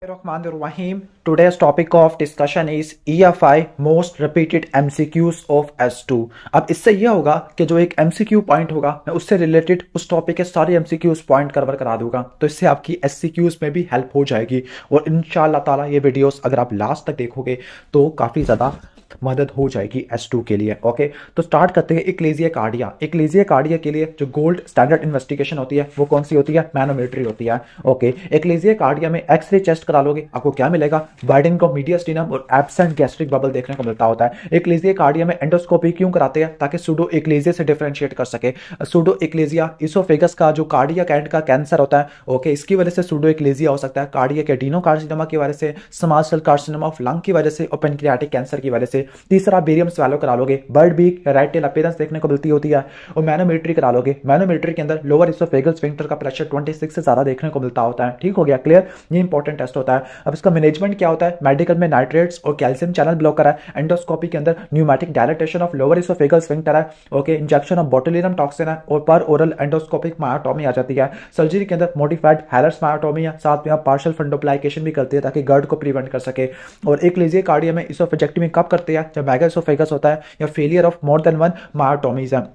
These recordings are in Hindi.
Rahim. Today's topic of discussion is EFI most repeated MCQs of S2. अब इससे यह होगा कि जो एक MCQ पॉइंट होगा मैं उससे रिलेटेड उस टॉपिक के सारे MCQs पॉइंट कवर करा दूंगा, तो इससे आपकी SCQs में भी हेल्प हो जाएगी और इंशाल्लाह ताला ये वीडियोस अगर आप लास्ट तक देखोगे तो काफ़ी ज़्यादा मदद हो जाएगी S2 के लिए। ओके, तो स्टार्ट करते हैं। इक्लेजिया कार्डिया। इक्लेजिया कार्डिया के लिए जो गोल्ड स्टैंडर्ड इन्वेस्टिगेशन होती है वो कौन सी होती है? मैनोमेट्री होती है। ओके, इक्लेजिया कार्डिया में एक्सरे चेस्ट करा लोगे, आपको क्या मिलेगा? वाइडनिंग ऑफ मीडियस्टिनम और एब्सेंट गैस्ट्रिक बबल देखने को मिलता होता है। इक्लेजिया कार्डिया में एंडोस्कोपी क्यों कराते हैं? ताकि सूडो इक्लेजिया से डिफरेंशिएट कर सके। सूडो इक्लेजिया इसोफेगस का जो कार्डियक एंड का कैंसर होता है, ओके, इसकी वजह से सूडो इक्लेजिया हो सकता है। कार्डियक एडिनोकार्सिनोमा की वजह से, small cell carcinoma of lung की वजह से और पेनक्रियाटिक कैंसर की वजह से। तीसरा बेरियम स्वैलो करा लोगे, bird beak right tail appearance देखने को मिलती होती है। और मैनोमेट्री करा लोगे, मैनोमेट्री के अंदर लोअर इसोफेगल स्फिंक्टर का प्रेशर 26 से ज्यादा देखने को मिलता होता है। ठीक हो गया, क्लियर? ये इंपॉर्टेंट टेस्ट होता है। अब इसका मैनेजमेंट क्या होता है? मेडिकल में नाइट्रेट्स और कैल्शियम चैनल ब्लॉकर है। एंडोस्कोपी के अंदर pneumatic dilatation of lower oesophageal sphincter है। Okay, injection of botulinum toxin है और पर ओरल एंडोस्कोपिक मायोटोमी आ जाती है। सर्जरी के अंदर मॉडिफाइड हैलर्स मायोटोमी है, साथ में आप पार्शियल फंडोप्लाइकेशन भी करते हैं ताकि गर्ड को प्रिवेंट कर सके। और इक्लेजिया कार्डिया में इसोफेजेक्टमी कब करते हैं? जब मेगा इसोफेगस होता है या failure of more than one myotomies है।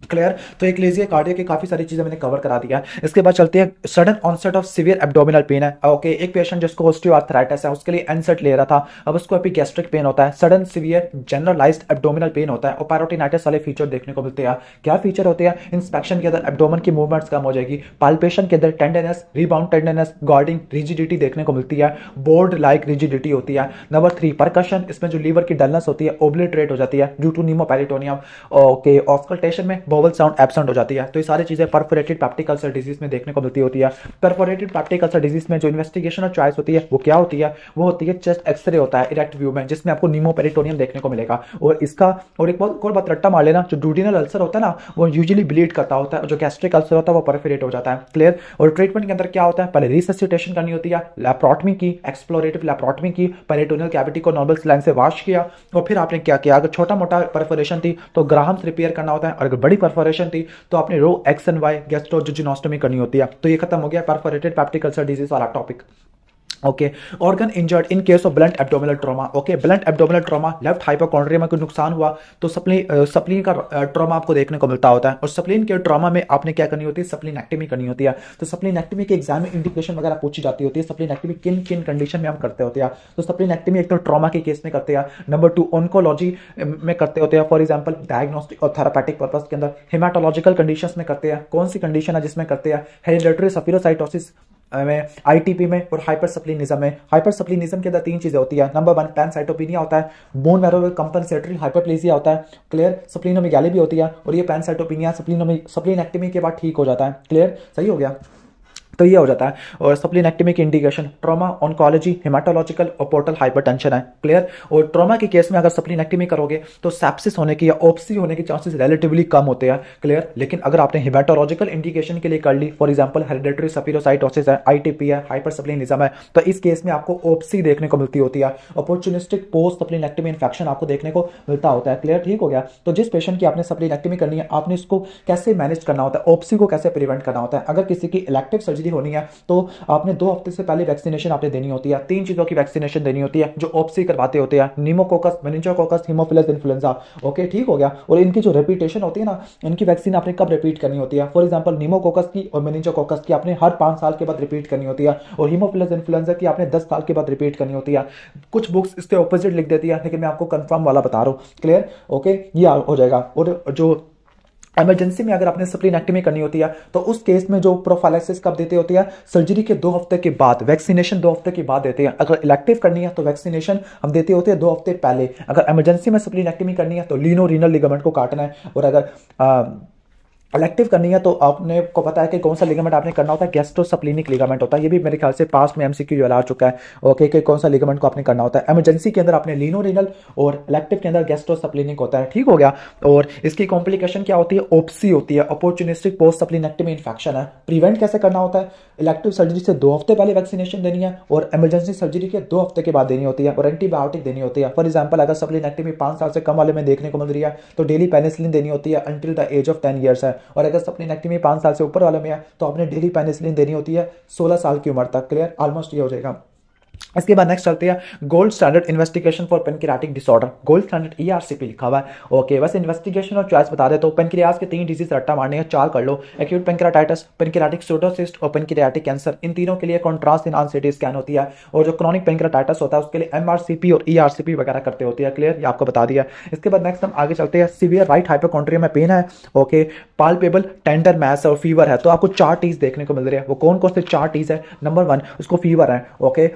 क्लियर? तो इक्लेजिया कार्डिया की काफी सारी चीजें मैंने कवर करा दिया है। इसके बाद चलते हैं sudden onset of severe abdominal pain है। ओके, एक पेशेंट जिसको ऑस्टियोआर्थराइटिस है उसके लिए एनसेट ले रहा था, अब उसको एपिगैस्ट्रिक पेन होता है, sudden severe generalised abdominal pain होता है और पैरोटिनाइटिस वाले फीचर देखने को मिलते हैं। क्या फीचर होते हैं? इंस्पेक्शन के अंदर एब्डोमन की मूवमेंट्स कम हो जाएगी, पाल्पेशन के अंदर tenderness, rebound tenderness, guarding rigidity देखने को मिलती है, बोर्ड लाइक रिजिडिटी होती है। नंबर 3 परकशन, इसमें जो लीवर की डलनेस होती है ओब्लिटरेट हो जाती है ड्यू टू नीमोपेरिटोनियम। ओके, ऑस्कल्टेशन में वोवल साउंड एब्सेंट हो जाती है। तो ये सारी चीजें परफोरेटेड पेप्टिक अल्सर डिजीज में देखने को मिलती होती है। परफोरेटेड पेप्टिक अल्सर डिजीज में जो इन्वेस्टिगेशन और चॉइस होती है वो क्या होती है? वो होती है चेस्ट एक्सरे होता है इरेक्ट व्यू में, जिसमें आपको नीमोपेरिटोनियम देखने को मिलेगा। और इसका और एक बहुत बात रट्टा मार लेना, जो डूडिनल अल्सर होता है ना वो यूजुअली ब्लीड करता होता है और जो गैस्ट्रिक अल्सर होता है वो परफोरेट हो जाता है। क्लियर? और ट्रीटमेंट के अंदर क्या होता है? पहले रिससिटेशन करनी होती है, लैप्रोटमी की, एक्सप्लोरेटिव लैप्रोटमी की, पेरिटोनियल कैविटी को नॉर्मल स्लाइन से वॉश किया और फिर आपने क्या किया? अगर छोटा मोटा परफोरेशन थी तो ग्राहम्स रिपेयर करना होता है और अगर बड़ी परफोरेशन थी तो आपने रो एक्स एंड वाई गैस्ट्रोजेजुनोस्टोमी करनी होती है। तो ये खत्म हो गया परफोरेटेड पेप्टिक अल्सर डिजीज वाला topic. Okay, organ injured in case of blunt abdominal trauma. Okay, blunt abdominal trauma, left hypochondria में कोई नुकसान हुआ तो सप्लीन का ट्रॉमा आपको देखने को मिलता होता है। और सप्लीन के ट्रॉमा में आपने क्या करनी होती है? सप्लीनेक्टमी करनी होती है। तो सप्लीनेक्टमी के एग्जाम में इंडिकेशन वगैरह पूछी जाती होती है, सप्लीनेक्टमी किन किन कंडीशन में हम करते होते हैं। तो सप्लीनेक्टमी एक तो ट्रॉमा के केस में करते हैं, नंबर 2 ऑन्कोलॉजी में करते होते हैं, फॉर एग्जाम्पल डायग्नोस्टिक और थेरापेटिक पर्पज के अंदर। हेमाटोलॉजिकल कंडीशन में करते हैं, कौन सी कंडीशन है जिसमें करते हैं? हेरिडेटरी सफिरोसाइटोसिस में, आईटीपी में और हाइपरसप्लिनिज्म में। हाइपरसप्लिनिज्म के अंदर 3 चीजें होती है। नंबर 1 पैनसाइटोपिनिया होता है, बोन मैरो कंपनसेटरी हाइपरप्लेजिया होता है। क्लियर? स्प्लीनोमेगाली भी होती है और ये पैनसाइटोपिनिया स्प्लीनेक्टमी के बाद ठीक हो जाता है। क्लियर? सही हो गया? तो ये हो जाता है। और स्प्लीनेक्टमी की इंडिकेशन ट्रॉमा, ऑन्कोलॉजी, हेमाटोलॉजिकल और पोर्टल हाइपरटेंशन है। क्लियर? और ट्रॉमा के केस में अगर स्प्लीनेक्टमी करोगे तो सेप्सिस होने की या ओप्सी होने के चांसेस रिलेटिवली कम होते हैं। क्लियर? लेकिन अगर आपने हेमाटोलॉजिकल इंडिकेशन के लिए कर ली, फॉर एग्जांपल हेरिडेटरी सफिरोसाइटोसिस है, आईटीपी है, हाइपरसप्लिनिज्म है, तो इस केस में आपको ओप्सी देखने को मिलती होती है। अपॉर्चुनिस्टिक पोस्ट स्प्लीनेक्टमी इन्फेक्शन आपको देखने को मिलता होता है। क्लियर? ठीक हो गया? तो जिस पेशेंट की आपने स्प्लीनेक्टमी करनी है, आपने इसको कैसे मैनेज करना होता है, ओप्सी को कैसे प्रिवेंट करना होता है। अगर किसी की इलेक्टिव सर्जरी होनी है तो आपने 2 हफ्ते से पहले वैक्सीनेशन आपने देनी होती है। 3 चीजों की वैक्सीनेशन देनी होती है जो ओप्सी करवाते होते हैं, निमोकोकस, मेनिंजोकोकस, हीमोफिलस इन्फ्लुएंजा। ओके, ठीक हो गया? और इनकी जो रिपीटेशन होती है ना, इनकी वैक्सीन आपने कब रिपीट करनी होती है? फॉर एग्जांपल निमोकोकस की और मेनिंजोकोकस की आपने हर 5 साल के बाद रिपीट करनी होती है और हीमोफिलस इन्फ्लुएंजा की आपने 10 साल के बाद रिपीट करनी होती है। कुछ बुक्स इसके ऑपोजिट लिख देती है, लेकिन मैं आपको कंफर्म वाला बता रहा हूं। क्लियर? ओके, ये हो जाएगा। और जो इमरजेंसी में अगर आपने स्प्लीनेक्टमी करनी होती है तो उस केस में जो प्रोफाइलेसिस कब देते होती है? सर्जरी के 2 हफ्ते के बाद, वैक्सीनेशन 2 हफ्ते के बाद देते हैं। अगर इलेक्टिव करनी है तो वैक्सीनेशन हम देते होते हैं 2 हफ्ते पहले। अगर इमरजेंसी में स्प्लीनेक्टमी करनी है तो लीनो रीनल लिगामेंट को काटना है। और अगर इलेक्टिव करनी है तो आपने को पता है कि कौन सा लिगामेंट आपने करना होता है? गैस्ट्रोसप्लीनिक लिगामेंट होता है। ये भी मेरे ख्याल से पास्ट में एमसीक्यू आ चुका है। ओके, कि कौन सा लिगामेंट को आपने करना होता है। इमरजेंसी के अंदर आपने लीनो रीनल और इलेक्टिव के अंदर गैस्ट्रोसप्लीनिक होता है। ठीक हो गया? और इसकी कॉम्प्लिकेशन क्या होती है? ओप्सी होती है, अपॉर्चुनिस्टिक पोस्ट सप्लीनेक्टमी इन्फेक्शन है। प्रिवेंट कैसे करना होता है? इलेक्टिव सर्जरी से 2 हफ्ते पहले वैक्सीनेशन देनी है और इमरजेंसी सर्जरी के 2 हफ्ते के बाद देनी होती है और एंटीबायोटिक देनी होती है। फॉर एग्जाम्पल अगर सप्लीनेक्टमी 5 साल से कम वाले में देखने को मिल रही है तो डेली पेनिसिलिन देनी होती है until the age of 10 years है। और अगर सप्लीनेक्टमी 5 साल से ऊपर वाले में है तो आपने डेली पेनिसिलिन देनी होती है 16 साल की उम्र तक। क्लियर? ऑलमोस्ट ये हो जाएगा। इसके बाद नेक्स्ट चलते हैं gold standard investigation for pancreatic disorder, gold standard ERCP लिखा हुआ है। ओके, बस इन्वेस्टिगेशन और चॉइस बता देता हूँ। पेनक्रियाज के 3 डिजीज रट्टा मारने हैं, 4 कर लो, एक्यूट पेनक्रियाटाइटिस, पेनक्रियाटिक सूडोसिस्ट और पेनक्रियाटिक कैंसर। इन तीनों के लिए कॉन्ट्रास्ट इन सिटी स्कैन होती है, और जो क्रॉनिक पेनक्रियाटाइटिस होता है उसके लिए एमआरसीपी और ईआरसीपी वगैरह करते होती है। क्लियर, ये आपको बता दिया। इसके बाद नेक्स्ट हम आगे चलते हैं, सीवियर राइट हाइपोकॉन्ड्रिया में पेन है, ओके, पाल्पेबल टेंडर मैस और फीवर है। तो आपको 4 टीज देखने को मिल रही है। वो कौन कौन से 4 टीज है? नंबर 1 उसको फीवर है, ओके,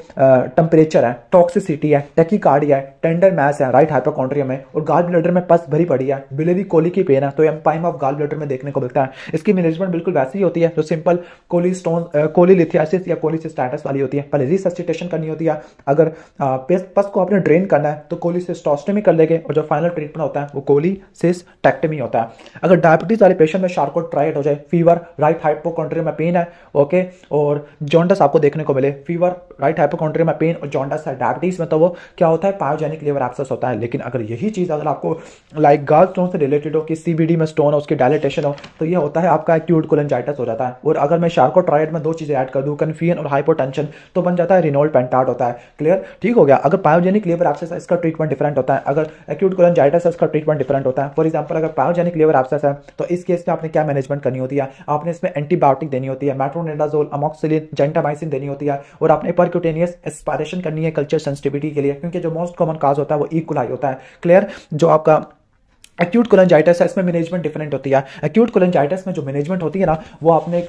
टेम्परेचर है, टॉक्सिसिटी है, टैकीकार्डिया है, टेंडर मैस है राइट हाइपोकॉन्ड्रिया में, और गाल ब्लैडर में पस भरी पड़ी है, बिलियरी कोली की पेन है, तो एम्पाइम ऑफ गाल ब्लैडर में देखने को मिलता है। इसकी मैनेजमेंट बिल्कुल वैसी ही होती है जो सिंपल कोलीलिथियासिस या कोलिसिस्टाइटिस वाली होती है। पहले रिससिटेशन करनी होती है। अगर पस को आपने ड्रेन करना है तो कोलिसिस्टोस्टमी कर लेंगे, और जो फाइनल ट्रीटमेंट होता है वो कोलिसिस्टेक्टमी होता है। अगर डायबिटीज वाले पेशेंट में शार्कोट ट्राइड हो जाए, फीवर, राइट हाइपोकॉन्ड्रिया में पेन है, ओके, और जॉन्डस आपको देखने को मिले, फीवर, राइट हाइपोकॉन्ड्रिया में पेन और जॉन्डस है डायबिटीज में, तो वो क्या होता है? पायोजेनिक लिवर एब्सेस होता है। लेकिन अगर यही चीज अगर आपको लाइक गाल स्टोन से रिलेटेड हो कि सीबीडी में स्टोन हो, उसकी डायलिटेशन हो, तो ये होता है आपका एक्यूट कोलेंजाइटिस हो जाता है। और अगर मैं शार्कोट्राइड में 2 चीजें ऐड कर दूं, कन्फियन और हाइपोटेंशन, तो बन जाता है रिनोल्ड पेंटार्ड होता है। क्लियर, ठीक हो गया। अगर पायोजेनिक लिवर एब्सेस है इसका ट्रीटमेंट डिफरेंट होता है, अगर एक्यूट कोलेंजाइटिस है इसका ट्रीटमेंट डिफरेंट होता है। फॉर एग्जांपल अगर पायोजेनिक लिवर एब्सेस है तो इस केस में आपने क्या मैनेजमेंट करनी होती है? आपने इसमें एंटीबायोटिक देनी होती है, मेट्रोनिडाजोल, अमोक्सिलिन, जेंटामाइसिन देनी होती है, और आपने परक्यूटेनियस एस्पायरेशन करनी है कल्चर सेंसिटिविटी के लिए, क्योंकि जो मोस्ट कॉमन काज होता है वो ई कोलाई होता है। क्लियर, जो आपका एक्यूट कोलेंजाइटिस है इसमें मैनेजमेंट डिफरेंट होती है। एक्यूट कोलेंजाइटिस में जो मैनेजमेंट होती है ना, वो आपने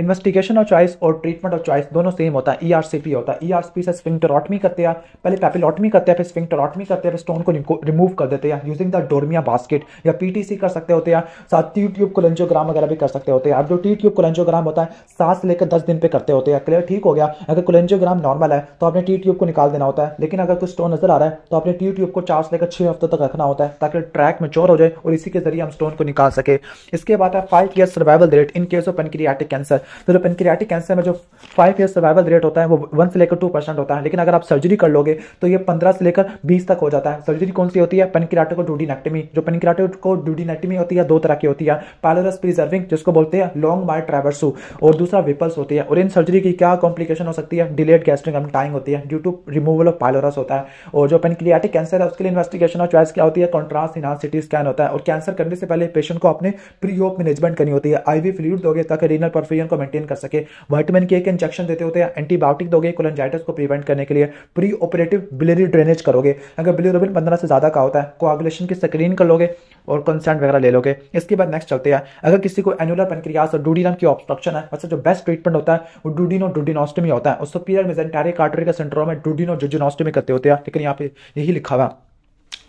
इन्वेस्टिगेशन और चॉइस और ट्रीटमेंट और चॉइस दोनों सेम होता है। ईआरसीपी होता है। ईआरसीपी से स्फिंक्टरोटमी करते हैं, पहले पेपिलोटमी करते हैं, फिर स्फिंक्टरोटमी करते हैं, फिर स्टोन को रिमूव कर देते हैं यूजिंग द डोर्मिया बास्केट, या पीटीसी कर सकते होते हैं, साथ टी ट्यूब कोलेंजियोग्राम वगैरह भी कर सकते होते हैं। अब जो टी ट्यूब कोलेंजियोग्राम होता है 7 से लेकर 10 दिन पे करते होते हैं। क्लियर, ठीक हो गया। अगर कोलेंजियोग्राम नॉर्मल है तो आपने टी ट्यूब को निकाल देना होता है, लेकिन अगर कुछ स्टोन नजर आ रहा है तो आपने टी ट्यूब को 4 से लेकर 6 हफ्ते तक रखना होता है, ताकि ट्रैक मैच्योर हो जाए और इसी के हम स्टोन को निकाल सके। इसके बाद है 5 year survival rate in case of pancreatic cancer. तो जो पेनक्रियाटिक कैंसर में जो 5 ईयर सर्वाइवल रेट होता है वो 1 से लेकर 2% होता है, लेकिन अगर आप सर्जरी कर लोगे तो ये 15 से लेकर 20 तक हो जाता है। सर्जरी कौन सी होती है? पेनक्रियाटिकोडुोडेनेक्टमी। जो पेनक्रियाटिकोडुोडेनेक्टमी होती है 2 तरह की होती है, पायलोरस प्रिजर्विंग जिसको बोलते हैं लॉन्ग बाय ट्रैवर्सो, और दूसरा विपल्स होती है। और इन सर्जरी की क्या कॉम्प्लिकेशन हो सकती है? डिलेड गैस्ट्रिक अनटाइंग होती है ड्यू टू रिमूवल ऑफ पायलोरस होता है। और जो पेनक्रियाटिक कैंसर है उसके लिए इन्वेस्टिगेशन और चॉइस क्या होती है? कॉन्ट्रास्ट इनहांस सीटी स्कैन होता है। और कैंसर करने से पहले पेशेंट को आपने प्री ऑप मैनेजमेंट करनी होती है। आईवी फ्लूइड दोगे ताकि रीनल परफ्यूजन को मेंटेन कर सके, विटामिन के इंजेक्शन देते होते हैं, एंटीबायोटिक दोगे कोलेंजाइटिस को प्रिवेंट करने के लिए, प्री ऑपरेटिव बिलियरी ड्रेनेज करोगे, अगर बिलिरुबिन 15 से ज्यादा का होता है, कोआगुलेशन की स्क्रीन कर लोगे और कंसेंट वगैरह ले लोगे। इसके बाद नेक्स्ट चलते हैं, अगर किसी को एनुलर पेनक्रियास और डुओडेनम की ऑब्स्ट्रक्शन है, वैसे जो बेस्ट ट्रीटमेंट होता है वो डुओडेनोस्टोमी होता है। और सुपीरियर मेसेंटेरिक आर्टरी का सिंड्रोम है डुओडेनोजुजुनोस्टोमी करते होते हैं, लेकिन यहाँ पे यही लिखा हुआ।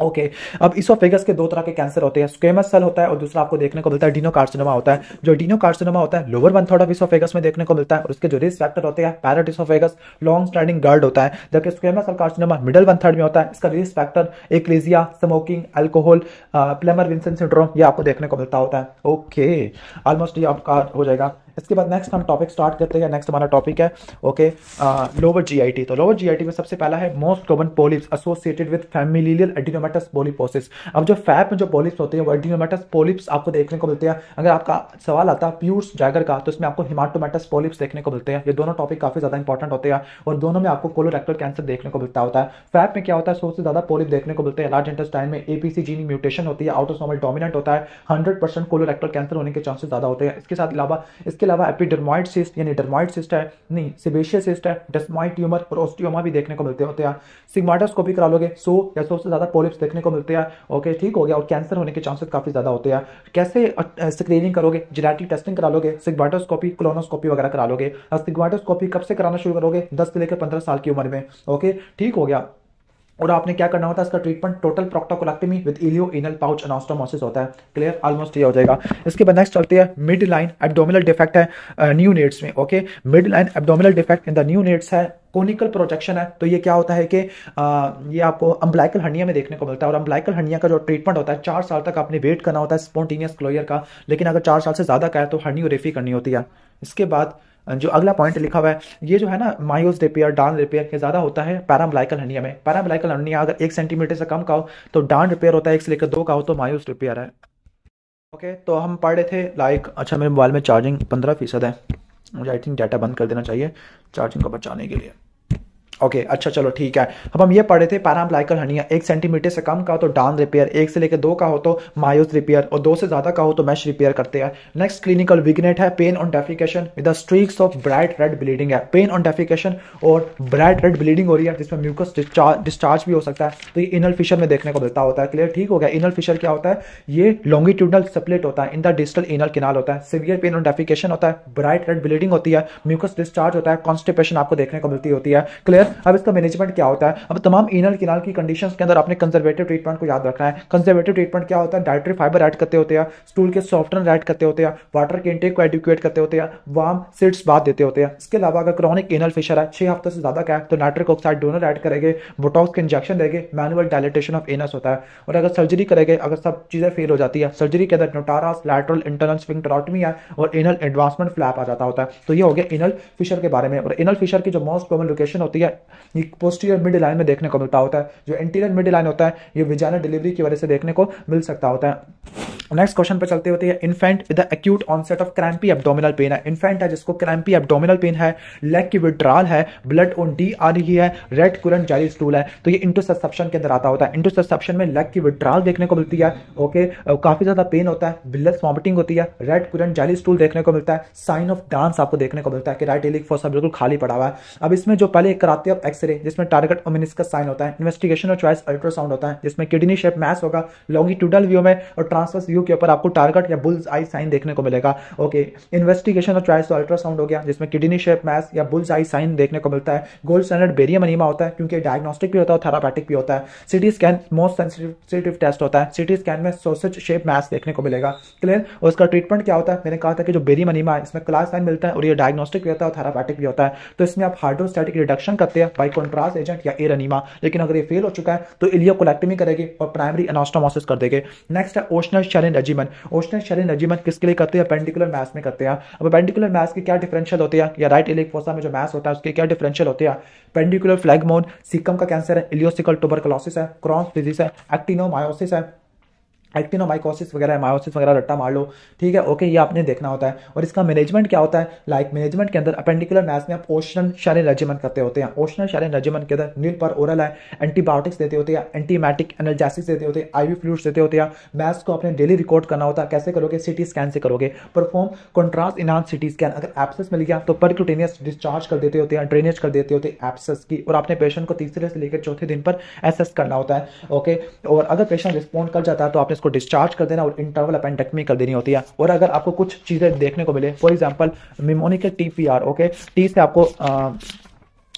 ओके, अब इसोफेगस के 2 तरह के कैंसर होते हैं, स्क्वेमस सेल होता है और दूसरा आपको देखने को मिलता है एडिनोकार्सिनोमा होता है। जो एडिनोकार्सिनोमा होता है लोअर 1/3 ऑफ इसोफेगस में देखने को मिलता है, और उसके जो रिस्क फैक्टर होते हैं पैरेट इसोफेगस, लॉन्ग स्टैंडिंग गर्ड होता है, जबकि स्क्वेमस सेल कार्सिनोमा मिडल 1/3 में होता है। इसका risk factor achalasia, smoking, alcohol, Plummer Vinson syndrome, ये आपको देखने को मिलता होता है। ओके, ऑलमोस्ट ये आपका हो जाएगा। इसके बाद नेक्स्ट हम टॉपिक स्टार्ट करते हैं। नेक्स्ट हमारा टॉपिक है ओके लोअर जीआईटी। तो लोअर जीआईटी में सबसे पहला है most common polyps associated with familial adenomatous polyposis. अब जो फैप में जो पॉलिप्स होते हैं वो एडिनोमेटस पॉलिप्स आपको देखने को मिलते हैं। अगर आपका सवाल आता है प्यूर्स जैगर का तो इसमें आपको हिमाटोमेटस पॉलिप्स देखने को मिलते हैं। ये दोनों टॉपिक काफी ज्यादा इंपॉर्टेंट होते हैं और दोनों में आपको कोलोरेक्टल कैंसर देखने को मिलता होता है। फैप में क्या होता है 100 से ज्यादा पॉलिप देखने को मिलते हैं। लार्ज इंटेस्टाइन में एपीसी जीन म्यूटेशन होती है, ऑटोसोमल डोमिनेंट होता है, 100% कोलोरेक्टल कैंसर होने के चांसेस ज्यादा होते हैं। इसके अलावा एपिडर्मॉइड सिस्ट यानी डर्मॉइड सिस्ट है, नहीं सेबेशियस सिस्ट है, डेस्मॉइड ट्यूमर और ओस्टियोमा भी देखने को मिलते होते हैं। सिग्माइडोस्कोपी करा लोगे 100 या 100 से ज्यादा पॉलिप्स देखने को मिलते हैं। ओके, ठीक हो गया। और कैंसर होने के चांसेस काफी ज्यादा होते हैं। कैसे स्क्रीनिंग करोगे? जेनेटिक टेस्टिंग करा लोगे, सिग्माइडोस्कोपी, कोलोनोस्कोपी वगैरह करा लोगे। और सिग्माइडोस्कोपी कब से कराना शुरू करोगे? 10 से लेकर 15 साल की उम्र में। ओके, ठीक हो गया। और आपने क्या करना होता है इसका treatment total proctocolectomy with ileo anal pouch anastomosis होता है। क्लियर, ऑलमोस्ट ये हो जाएगा। इसके बाद नेक्स्ट चलते हैं मिड लाइन एब्डोमिनल डिफेक्ट है न्यू नेट्स में। Okay, mid line abdominal defect in the new nets है, कोनिकल प्रोजेक्शन है। तो ये क्या होता है कि ये आपको अम्ब्लाइकल हर्निया में देखने को मिलता है। और अम्ब्लाइकल हर्निया का जो ट्रीटमेंट होता है 4 साल तक आपने वेट करना होता है स्पॉन्टेनियस क्लोजर का, लेकिन अगर 4 साल से ज्यादा का है तो हर्नियोरेफी करनी होती है। इसके बाद जो अगला पॉइंट लिखा हुआ है ये जो है ना मायोस रिपेयर डाउन रिपेयर के ज्यादा होता है पैराम्ब्लाइकल हर्निया में। पैराम्ब्लाइकल हर्निया अगर 1 सेंटीमीटर से कम का हो तो डाउन रिपेयर होता है, 1 से लेकर 2 का हो तो मायोस रिपेयर है। ओके, तो हम पढ़ रहे थे अच्छा मेरे मोबाइल में चार्जिंग 15% है, मुझे आई थिंक डाटा बंद कर देना चाहिए चार्जिंग को बचाने के लिए। ओके अच्छा चलो ठीक है। अब हम ये पढ़े थे पैराम्बलाइकल हर्निया 1 सेंटीमीटर से कम का हो तो डाउन रिपेयर, 1 से लेकर 2 का हो तो मायोस रिपेयर और 2 से ज्यादा का हो तो मैश रिपेयर करते हैं। नेक्स्ट क्लिनिकल विग्नेट है pain on defecation with streaks of bright red bleeding है। पेन ऑन डेफिकेशन और ब्राइट रेड ब्लीडिंग हो रही है जिसमें म्यूकस डिस्चार्ज भी हो सकता है, तो ये इनल फिशर में देखने को मिलता होता है। क्लियर, ठीक हो गया। इनल फिशर क्या होता है, ये लॉन्गिट्यूडनल स्प्लिट होता है इन द डिस्टल इनल कैनाल होता है। सिवियर पेन ऑन डेफिकेशन होता है, ब्राइट रेड ब्लीडिंग होती है, म्यूकस डिस्चार्ज होता है, कॉन्स्टिपेशन आपको देखने को मिलती होती है। क्लियर। अब इसका मैनेजमेंट क्या होता है, अब तमाम इनल किनाल की कंडीशंस के अंदर आपने कंजर्वेटिव ट्रीटमेंट को याद रखना है। कंजर्वेटिव ट्रीटमेंट क्या होता है, डाइटरी फाइबर ऐड करते होते हैं, स्टूल के सॉफ्टनर ऐड करते होते हैं, वाटर के इंटेक को एडिक्वेट करते होते हैं, वार्म सीड्स बात देते होते हैं। इसके अलावा अगर क्रॉनिक एनल फिशर है 6 हफ्ते से ज्यादा का है तो नाइट्रिक ऑक्साइड डोनर ऐड करेंगे, बोटॉक्स के इंजेक्शन देंगे, मैनुअल डायलेटेशन ऑफ एनस होता है। और अगर सर्जरी करेंगे, अगर सब चीजें फेल हो जाती है, सर्जरी के अंदर नोटारास, लैटरल इंटरनल स्फिंक्टरोटमी है और एनल एडवांसमेंट फ्लैप आ जाता होता है। तो ये हो गया एनल फिशर के बारे में। और एनल फिशर की जो मोस्ट कॉमन लोकेशन होती है ये पोस्टीरियर मिड लाइन में देखने को मिलता होता है। जो इंटीरियर मिड लाइन होता है ये विजाइनल डिलीवरी की वजह से देखने को मिल सकता होता है। नेक्स्ट क्वेश्चन पे चलते होते हैं, infant with the acute onset of crampy abdominal pain है। इन्फेंट है जिसको क्रैम्पी एब्डोमिनल पेन है, लेग की विड्रॉल है, ब्लड ऑन डी आ रही है, रेड कुरेंट जेली स्टूल है, तो ये इंटरसेप्शन के अंदर आता होता है। इंटरसेप्शन में लेग की विड्रॉल देखने को मिलती है, ओके, काफी ज्यादा पेन होता है, बिलस वॉमिटिंग होती है, रेड कुरेंट जेली स्टूल देखने को मिलता है, साइन ऑफ डांस आपको देखने को मिलता है कि राइट इलिक फोसा बिल्कुल खाली पड़ा हुआ है। अब इसमें जो पहले कराते हैं एक्सरे जिसमें टारगेट और मेनिस्कस साइन होता है, इन्वेस्टिगेशन और चॉइस अल्ट्रासाउंड होता है जिसमें किडनी शेप मैस होगा लॉन्गिट्यूडल व्यू में और ट्रांसवर्स व्यू के ऊपर आपको टारगेट या बुल्स आई साइन देखने को मिलेगा। ओके, इन्वेस्टिगेशन और चॉइस अल्ट्रासाउंड हो गया जिसमें किडनी शेप मैस या बुल्स आई साइन देखने को मिलता है। गोल्ड स्टैंडर्ड बेरियम अनीमा होता है क्योंकि डायग्नोस्टिक भी होता है और थेरापेटिक भी होता है। CT scan most sensitive test होता है, सिटी स्कैन में सॉसेज शेप मैस देखने को मिलेगा। क्लियर। और उसका ट्रीटमेंट क्या होता है, मैंने कहा था कि जो बेरियम अनीमा है इसमें क्लास साइन मिलता है और ये डायग्नोस्टिक भी होता है और थेरापेटिक भी होता है। तो इसमें आप हाइड्रोस्टैटिक रिडक्शन करते हैं बाय कॉन्ट्रास्ट एजेंट या एयर अनीमा, लेकिन अगर ये फेल हो चुका है तो इलियोकोलेक्टमी करेंगे और प्राइमरी एनास्टोमोसिस कर देंगे। नेक्स्ट है ओशनल शेरिन रेजिमेन। ओशनल शेरिन रेजिमेन किसके लिए करते हैं, पेंडिकुलर मैस में करते हैं। अब पेंडिकुलर मैस की क्या डिफरेंशियल होती है, या राइट इलिक फोसा में जो मैस होता है उसके क्या डिफरेंशियल होती है। पेंडिकुलर फ्लैगमोन सीकम का कैंसर है, इलियोसिकल ट्यूबरकुलोसिस है, क्रॉन्स डिजीज है, एक्टिनोमायोसिस है, एक्टिनोमाइकोसिस वगैरह, मायोसिस वगैरह रट्टा मार लो, ठीक है। ओके, ये आपने देखना होता है। और इसका मैनेजमेंट क्या होता है, लाइक मैनेजमेंट के अंदर अपेंडिकुलर मैस में आप ओशनल शेरिन रेजिमेन करते होते हैं। ओशनल शेरिन रेजिमेन के अंदर नील पर ओरल है, एंटीबायोटिक्स देते होते हैं, एंटीमेटिक एनर्जेसिक्स देते होते हैं, आईवी फ्लूइड्स देते होते हैं। मैस को आपने डेली रिकॉर्ड करना होता है। कैसे करोगे, सिटी स्कैन से करोगे। Perform contrast enhance CT scan, अगर एब्सेस मिल गया तो परक्यूटेनियस डिस्चार्ज कर देते होते हैं, ड्रेनेज कर देते होते हैं एब्सेस की, और आपने पेशेंट को तीसरे से लेकर चौथे दिन पर एसेस करना होता है। ओके, और अगर पेशेंट रिस्पॉन्ड कर जाता है तो आपने इसको डिस्चार्ज कर देना और इंटरवल अपेंडेक्टमी कर देनी होती है। और अगर आपको कुछ चीजें देखने को मिले, for example mnemonic TPR, okay, T से आपको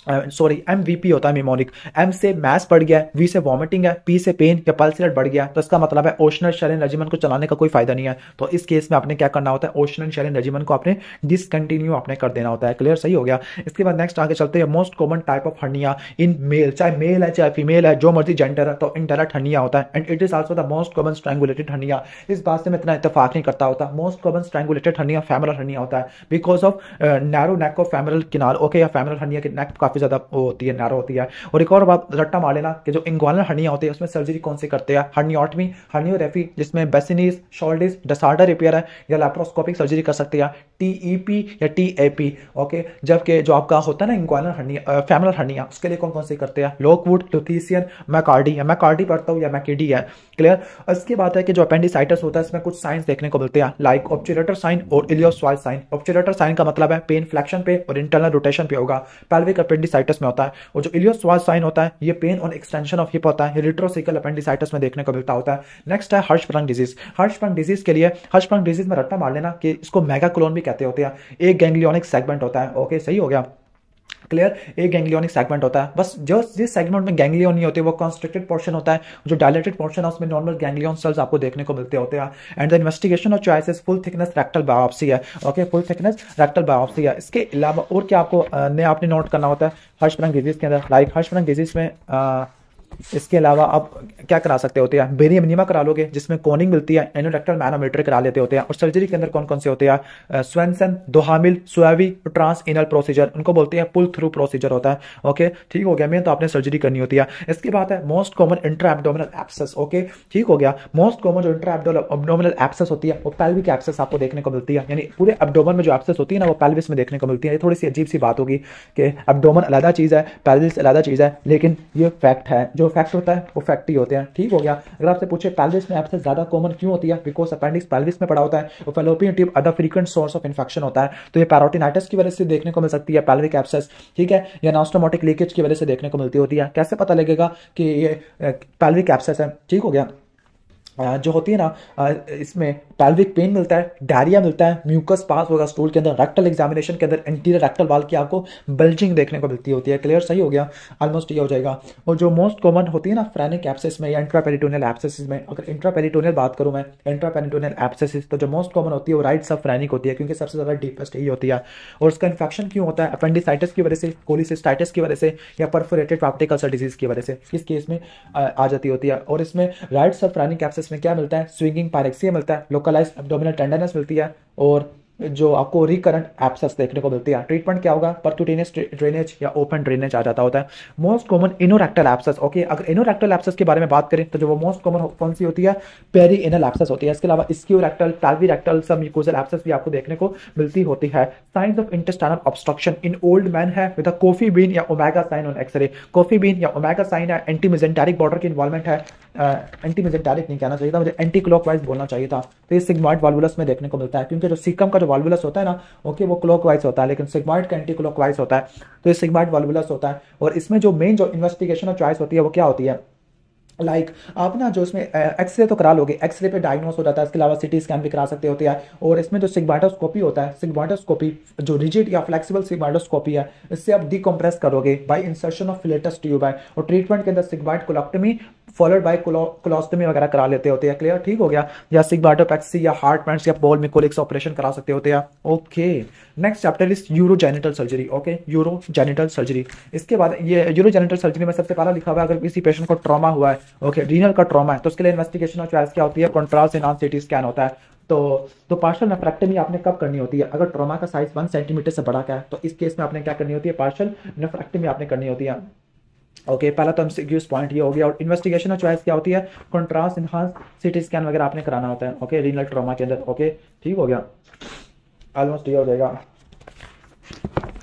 MVP होता है मिमोनिक, M से मैस बढ़ गया है, V से वॉमिटिंग है, P से पेन या पल्स रेट बढ़ गया, तो इसका मतलब है ओशनल शेरिन रेजिमेन को चलाने का कोई फायदा नहीं है। तो इस केस में आपने क्या करना होता है, ओशनल शेरिन रेजिमेन को आपने डिसकंटिन्यू आपने कर देना होता है। क्लियर, सही हो गया। इसके बाद नेक्स्ट आगे चलते हैं, most common type of hernia in male, चाहे मेल है चाहे फीमेल है, जो मर्जी जेंडर है, तो इंडायरेक्ट हर्निया होता है and it is also the most common strangulated hernia. इस बात से मैं इतना इत्तेफाक नहीं करता होता। Most common strangulated hernia femoral hernia होता है because of narrow neck of femoral canal, okay, या फेमरल हर्निया की नेक काफी ज्यादा होती है, नैरो होती है। और एक और बात रट्टा मार लेना कि जो इंग्वानल हर्निया होती है उसमें सर्जरी कौन सी करते हैं, हर्नियोटमी, हर्नियोरेफी, जिसमें बेसिनीज, शोल्डिस, डसार्डर रिपेयर है, या लैप्रोस्कोपिक सर्जरी कर सकते हैं, TEP या TAP, ओके। जबकि जो आपका होता है ना इंग्वानल हर्निया, फेमरल हर्निया, उसके लिए कौन कौन से करते हैं, लॉकवुड, लुथीसियन, मैकार्डी, या मैकार्डी पढ़ता हूँ या मैकेडी है। क्लियर। इसके बाद है कि जो अपेंडिसाइटिस होता है इसमें कुछ साइंस देखने को मिलते हैं, लाइक ऑब्चुलेटर साइन और इलियोस्वाल साइन। ऑब्चुलेटर साइन का मतलब है पेन फ्लेक्शन पे और इंटरनल रोटेशन पे होगा, पेल्विक अपेंडिसाइटिस में होता है। और जो इलियोस्वाल साइन होता है ये पेन और एक्सटेंशन ऑफ हिप होता है, रिट्रोसिकल अपेंडिसाइटिस में देखने को मिलता होता है। नेक्स्ट है हर्शस्प्रंग डिजीज। हर्शस्प्रंग डिजीज के लिए, हर्शस्प्रंग डिजीज में रट्टा मार लेना कि इसको मेगाकोलोन भी कहते होते हैं। एक गैंग्लियोनिक सेगमेंट होता है, ओके, सही हो गया। क्लियर, एक गैंग्लियोनिक सेगमेंट होता है, बस जो जिस सेगमेंट में गैंग्लियन नहीं होते वो कॉन्स्ट्रिक्टेड पोर्शन होता है, जो डायलेटेड पोर्शन है उसमें नॉर्मल गैंग्लियन सेल्स आपको देखने को मिलते होते हैं। And the investigation of choice is full thickness rectal biopsy है, okay, full thickness rectal biopsy है। इसके अलावा और क्या आपको आपने नोट करना होता है हर्शस्प्रंग डिजीज के अंदर, लाइक हर्शस्प्रंग डिजीज में इसके अलावा आप क्या करा सकते होते हैं, बेरियम एनीमा करा लोगे जिसमें कोनिंग मिलती है, एनोरेक्टल मैनोमीटर करा लेते होते हैं। और सर्जरी के अंदर कौन कौन से होते हैं, स्वेंसन, दोहामिल, सुएवी, ट्रांस एनल प्रोसीजर, उनको बोलते हैं पुल थ्रू प्रोसीजर होता है। ओके ठीक हो गया, मैं तो आपने सर्जरी करनी होती है। इसके बाद है most common intra abdominal abscess. Okay ठीक हो गया, मोस्ट कॉमन जो इंट्रा एब्डोमिनल एब्सेस होती है वो पेल्विक एब्सेस आपको देखने को मिलती है, यानी पूरे एब्डोमेन में जो एब्सेस होती है ना वो पेल्विस में देखने को मिलती है। ये थोड़ी सी अजीब सी बात होगी कि एब्डोमेन अलग चीज़ है, पेल्विस अलग चीज़ है, लेकिन ये फैक्ट है, जो फैक्ट होता है वो फैक्ट ही होते हैं। ठीक हो गया। अगर आपसे पूछे पेल्विस में एब्सेस ज्यादा कॉमन क्यों होती है, बिकॉज अपेंडिक्स पेल्विस में पड़ा होता है और fallopian tube other frequent source of infection होता है, तो ये पैरोटिनाइटिस की वजह से देखने को मिल सकती है पेल्विक एब्सेस। ठीक है, या नास्टोमोटिक लीकेज की वजह से देखने को मिलती होती है। कैसे पता लगेगा कि ये पेल्विक एब्सेस है? ठीक हो गया, जो होती है ना इसमें पेल्विक पेन मिलता है, डायरिया मिलता है, म्यूकस पास होगा स्टूल के अंदर, रेक्टल एग्जामिनेशन के अंदर एंटीरियर रेक्टल वाल की आपको बल्जिंग देखने को मिलती होती है। क्लियर, सही हो गया, ऑलमोस्ट ये हो जाएगा। और जो मोस्ट कॉमन होती है ना फ्रेनिक एब्सेस में या इंट्रापेरिटोनियल एब्सेस में, अगर इंट्रापेरिटोनियल बात करूं मैं, इंट्रापेरिटोनियल एब्सेस तो जो मोस्ट कॉमन होती है वो राइट सब फ्रेनिक होती है, क्योंकि सबसे ज्यादा डीपेस्ट यही होती है। और उसका इन्फेक्शन क्यों होता है? अपेंडिसाइटिस की वजह से, कोलिसिस्टाइटिस की वजह से, या परफोरेटेड वाप्टिक अल्सर डिजीज की वजह से, इस केस में आ जाती होती है। और इसमें राइट सब फ्रेनिक एब्सेस में क्या मिलता है? स्विंगिंग पायरेक्सिया मिलता है, लोकलाइज्ड एब्डोमिनल टेंडरनेस मिलती है, और जो आपको रिकरेंट एब्सेस देखने को मिलती है। ट्रीटमेंट क्या होगा? परक्यूटेनियस ड्रेनेज या ओपन ड्रेनेज आ जाता होता है। Most common anorectal abscess. Okay, अगर इनोरेक्टल एब्सेस के बारे में बात करें तो जो वो मोस्ट कॉमन कौन सी होती है? पेरी एनल एब्सेस होती है। इसके अलावा स्क्यूरेक्टल, पेल्विरेक्टल, सब म्यूकोजल एब्सेस भी आपको देखने को मिलती होती है। Signs of intestinal obstruction in old man है विद कॉफी बीन या omega sign on x ray. Coffee bean या ओमेगा साइन है, एंटी मेजेंटेरिक बॉर्डर की इन्वॉल्वमेंट है, एंटी मेजेंटेरिक नहीं कहना चाहिए था मुझे, एंटी क्लॉकवाइज बोलना चाहिए था। तो ये सिग्मॉइड वाल्वुलस में देखने को मिलता है, क्योंकि जो सीकम का जो वाल्वुलस होता है ना, ओके, वो क्लॉकवाइज होता है, लेकिन सिग्मॉइड का एंटी क्लॉकवाइज होता है, तो ये सिग्मॉइड वाल्वुलस होता है। और इसमें जो मेन जो इन्वेस्टिगेशन और चॉइस होती है वो क्या होती है? आप ना जो इसमें एक्सरे तो करा लोगे, एक्सरे पे डायग्नोस हो जाता है, इसके अलावा सिटी स्कैन भी करा सकते होते हैं। और इसमें जो सिग्माइडोस्कोपी होता है, सिग्माइडोस्कोपी जो रिजिड या फ्लेक्सिबल सिग्माइडोस्कोपी है, इससे आप डिकम्प्रेस करोगे बाय इंसर्शन ऑफ फिलेटस ट्यूब है। और ट्रीटमेंट के अंदर सिग्माइड कोलेक्टमी फॉलोड बाय कोलोस्टमी वगैरह करा लेते होते हैं। क्लियर, ठीक हो गया। या सिग्माइडोपेक्सी या हार्ट पेंट्स या बॉल मिकोलिक्स ऑपरेशन करा सकते होते हैं। Okay, next chapter is urogenital surgery. Okay, urogenital surgery. इसके बाद ये यूरोजेनिटल सर्जरी में सबसे पहला लिखा हुआ है, अगर किसी पेशेंट को ट्रॉमा हुआ है, ओके, रीनल का ट्रॉमा है, तो उसके लिए इन्वेस्टिगेशन और चॉइस क्या होती है? कॉन्ट्रास्ट एनहांस्ड सीटी स्कैन होता है। तो पार्शियल नेफ्रेक्टमी आपने कब करनी होती है? अगर ट्रॉमा का साइज 1 सेंटीमीटर से बड़ा का है तो इस केस में आपने क्या करनी होती है? पार्शियल नेफ्रेक्टमी आपने करनी होती है। ओके, पहला तो एमसीक्यूज पॉइंट ये हो गया। और इन्वेस्टिगेशन और चॉइस क्या होती है? कॉन्ट्रास्ट एनहांस्ड सीटी स्कैन वगैरह आपने कराना होता है। ओके, रीनल ट्रॉमा के अंदर। ओके, ठीक हो गया, ऑलमोस्ट ये हो जाएगा।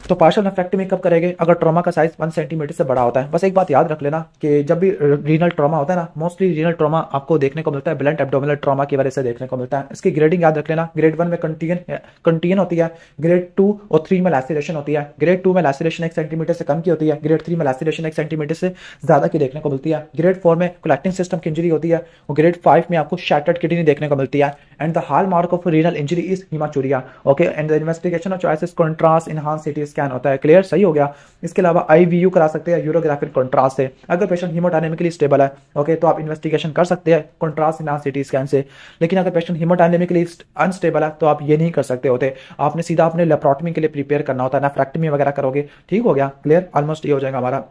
तो पार्शियल नेफ्रेक्टमी कब करेंगे? अगर ट्रॉमा का साइज 1 सेंटीमीटर से बड़ा होता है। बस एक बात याद रख लेना कि जब भी रीनल ट्रॉमा होता है ना, मोस्टली रीनल ट्रॉमा आपको देखने को मिलता है ब्लंट एब्डोमिनल ट्रॉमा की वजह से देखने को मिलता है। इसकी ग्रेडिंग याद रख लेना, ग्रेड 1 में कंटियन होती है, ग्रेड 2 और 3 में लैसिरेशन होती है। ग्रेड 2 में लैसिरेशन 1 सेंटीमीटर से कम की होती है, ग्रेड 3 में लैसिरेशन 1 सेंटीमीटर से ज्यादा की देखने को मिलती है। ग्रेड 4 में कलेक्टिंग सिस्टम की इंजरी होती है, और ग्रेड 5 में आपको शैटर्ड किडनी देखने को मिलती है। And the hallmark of renal injury is haematuria. Okay, and the investigation of choice is contrast enhanced CT scan होता है। क्लियर, सही हो गया। इसके अलावा आईवीयू करा सकते हैं यूरोग्राफिक कॉन्ट्रास्ट से। अगर पेशेंट हीमोडायनेमिकली स्टेबल है, ओके, तो आप इन्वेस्टिगेशन कर सकते हैं कॉन्ट्रास्ट एनहांस्ड सीटी स्कैन से। लेकिन अगर पेशेंट हीमोडायनेमिकली अनस्टेबल है तो आप ये नहीं कर सकते होते, आपने सीधा अपने लेप्रोटमी के लिए प्रिपेयर करना होता है, नेफ्रेक्टमी वगैरह करोगे। ठीक हो गया, क्लियर, ऑलमोस्ट ये हो जाएगा हमारा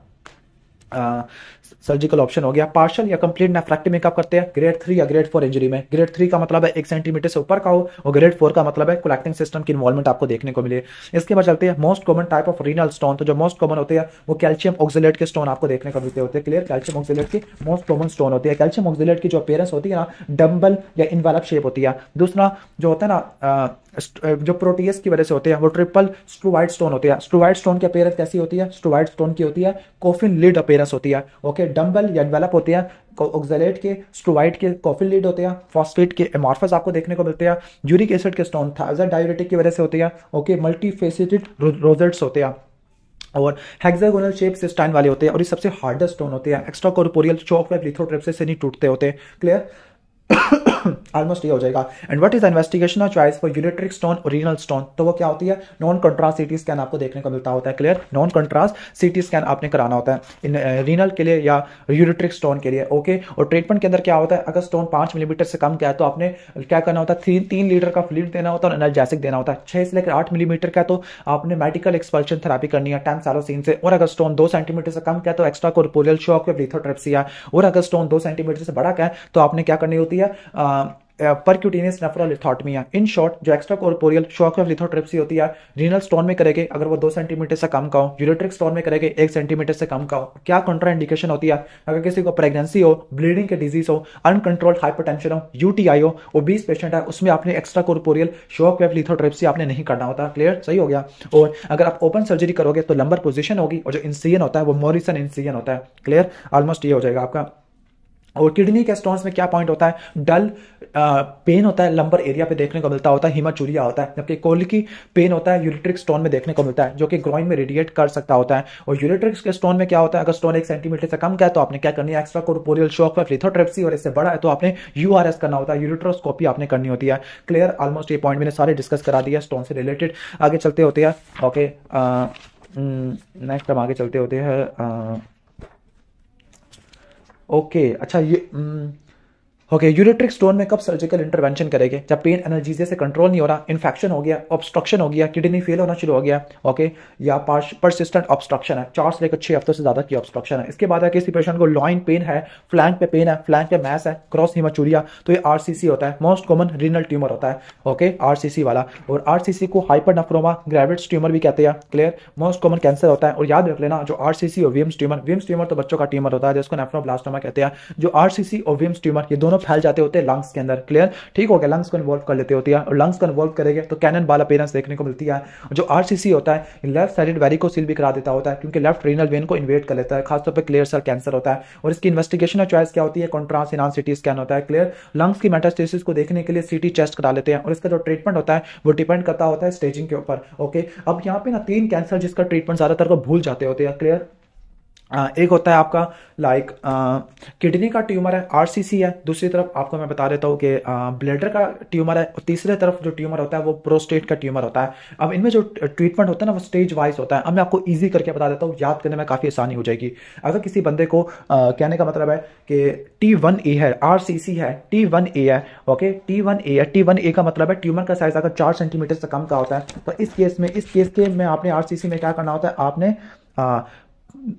सर्जिकल ऑप्शन हो गया। पार्शियल या कंप्लीट नेफ्रेक्टमी कब करते हैं? ग्रेड 3 या ग्रेड 4 इंजरी में। ग्रेड 3 का मतलब है 1 सेंटीमीटर से ऊपर का हो, और ग्रेड 4 का मतलब है कलेक्टिंग सिस्टम की इन्वॉल्वमेंट आपको देखने को मिले। इसके बाद चलते हैं most common type of renal stone. तो जो मोस्ट कॉमन होते हैं वो कैल्शियम ऑक्सलेट के स्टोन आपको देखने को मिलते होते हैं। क्लियर, कैल्शियम ऑक्सलेट की मोस्ट कॉमन स्टोन होती है। कैल्शियम ऑक्सलेट की जो अपीयरेंस होती है ना, डम्बल या इनवेलप शेप होती है। दूसरा जो होता है ना जो प्रोटीएस की वजह से होते हैं वो ट्रिपल स्ट्रूवाइड स्टोन होते हैं। स्ट्रूवाइड स्टोन की अपीयरेंस कैसी होती है? स्ट्रूवाइड स्टोन की होती है कॉफिन लिड अपीयरेंस होती है। ओके, डम्बल या एनवेलप होते हैं ऑक्सलेट के, स्ट्रूवाइड के कॉफिन लिड होते हैं, फॉस्फेट के एमॉर्फस आपको देखने को मिलते हैं। यूरिक एसिड के स्टोन थायराइड डाययूरेटिक की वजह से होते हैं। ओके, मल्टीफेसेटेड रोजेट्स होते हैं, और हेक्सागोनल शेप से स्टाइन वाले होते हैं, और ये सबसे हार्डेस्ट स्टोन होते हैं। एक्स्ट्रा कॉर्पोरियल चौक व लिथोट्रिप्सिस से नहीं टूटते होते। क्लियर, ऑलमोस्ट ये हो जाएगा। And what is the investigation choice for ureteric stone और रीनल स्टोन, तो वो क्या होती है, नॉन कंट्रास्ट सीटी स्कैन आपको देखने को मिलता होता है। Clear, non contrast CT scan आपने कराना होता है इन रीनल के लिए या यूरेट्रिक स्टोन के लिए। ओके, और ट्रीटमेंट के अंदर क्या होता है, अगर स्टोन 5 मिलीमीटर से कम का है तो आपने क्या करना होता है, 3 लीटर का फ्लूइड देना होता है और एनर्जेसिक देना होता है। 6 से लेकर 8 मिलीमीटर का तो आपने मेडिकल एक्सपल्शन थेरेपी करनी है 10 सालों से। और अगर स्टोन 2 सेंटीमीटर से कम का है तो एक्स्ट्रा कॉर्पोरियल शॉक या लिथोट्रिप्सी है। और अगर स्टोन 2 सेंटीमीटर से बड़ा का है तो आपने क्या करनी होती है, परक्यूटेनियस नेफ्रोलिथोटमी है। इन शॉर्ट, जो extra corporeal shock of lithotripsy होती है रीनल स्टोन में करेंगे अगर वो 2 सेंटीमीटर से कम का हो, यूरेट्रिक स्टोन में करेंगे 1 सेंटीमीटर से कम का हो। क्या कंट्रा इंडिकेशन होती है, अगर किसी को प्रेगनेंसी हो, ब्लीडिंग के डिजीज हो, अनकंट्रोल्ड हाइपरटेंशन हो, यूटीआई हो, ओबीस पेशेंट है, उसमें आपने extra corporeal shock wave lithotripsy आपने नहीं करना होता। क्लियर, सही हो गया। और अगर आप ओपन सर्जरी करोगे तो लंबर पोजीशन होगी और जो इंसिजन होता है वो मोरिसन इंसिजन होता है। क्लियर, ऑलमोस्ट ये हो जाएगा आपका। और किडनी के स्टोन्स में क्या पॉइंट होता है, डल पेन होता है, लंबर एरिया पे देखने को मिलता होता है, हिमाचूरिया होता है। जबकि कोलिकी पेन होता है यूरेट्रिक स्टोन में देखने को मिलता है, जो कि ग्रोइन में रेडिएट कर सकता होता है। और यूरेट्रिक के स्टोन में क्या होता है, अगर स्टोन 1 सेंटीमीटर से कम का है तो आपने क्या करनी है, extra corporeal shock of lithotripsy, और इससे बड़ा है तो आपने यूआरएस करना होता है, यूरेट्रोस्कोपी आपने करनी होती है। क्लियर, ऑलमोस्ट ये पॉइंट मैंने सारे डिस्कस करा दिया स्टोन से रिलेटेड। आगे चलते होते हैं। ओके, नेक्स्ट हम आगे चलते होते हैं। ओके, अच्छा ये ओके, यूरेट्रिक स्टोन में कब सर्जिकल इंटरवेंशन करेंगे, जब पेन एनर्जीजे से कंट्रोल नहीं हो रहा, इन्फेक्शन हो गया, ऑब्स्ट्रक्शन हो गया, किडनी फेल होना शुरू हो गया। ओके, या परसिस्टेंट ऑब्स्ट्रक्शन है, 4 से लेकर 6 हफ्तों से ज्यादा की ऑब्स्ट्रक्शन है। इसके बाद है किसी पेशेंट को लॉइन पेन है, फ्लैंक पे पेन है, फ्लैंक पे मैस है, क्रॉस हिमाचूरिया, तो ये आरसीसी होता है, मोस्ट कॉमन रीनल ट्यूमर होता है। ओके, आरसीसी वाला, और आरसीसी को हाइपरनेफ्रोमा ग्रेविट्स ट्यूमर भी कहते हैं। क्लियर, मोस्ट कॉमन कैंसर होता है। और याद रख लेना, जो आरसीसी और विम्स ट्यूमर तो बच्चों का ट्यूमर होता है जिसको नेफ्रोब्लास्टोमा कहते हैं। जो आरसीसी और विम्स ट्यूमर ये दोनों फैल जाते होते हैं लंग्स के अंदर। क्लियर, ठीक हो गया, लंग्स को इन्वॉल्व कर लेते होती है, और लंग्स को इन्वॉल्व करेंगे तो कैनन बाल अपीयरेंस देखने को मिलती है। जो आरसीसी होता है लेफ्ट साइडेड वेरिकोसील भी करा देता होता है, क्योंकि लेफ्ट रीनल वेन को इन्वेड कर लेता है, खासतौर पर क्लियर सेल कैंसर होता है। और इसकी इन्वेस्टिगेशन ऑफ चॉइस क्या होती है, कॉन्ट्रास्ट एनहांस सीटी स्कैन होता है। क्लियर, लंग्स की मेटास्टेसिस को देखने के लिए सीटी चेस्ट करा लेते हैं, और इसका जो ट्रीटमेंट होता है वो डिपेंड करता होता है स्टेजिंग के ऊपर। ओके, अब यहाँ पे ना 3 कैंसर जिसका ट्रीटमेंट ज्यादातर को भूल जाते होते हैं। क्लियर, एक होता है आपका लाइक किडनी का ट्यूमर है, आरसीसी है। दूसरी तरफ आपको मैं बता देता हूँ कि ब्लैडर का ट्यूमर है, और तीसरी तरफ जो ट्यूमर होता है वो प्रोस्टेट का ट्यूमर होता है। अब इनमें जो ट्रीटमेंट होता है ना वो स्टेज वाइज होता है। अब मैं आपको इजी करके बता देता हूँ, याद करने में काफी आसानी हो जाएगी। अगर किसी बंदे को कहने का मतलब है कि T1A है, आरसीसी है, T1A है। ओके, T1A है, T1A का मतलब है ट्यूमर का साइज अगर 4 सेंटीमीटर से कम का होता है, तो इस केस में आपने आरसीसी में क्या करना होता है, आपने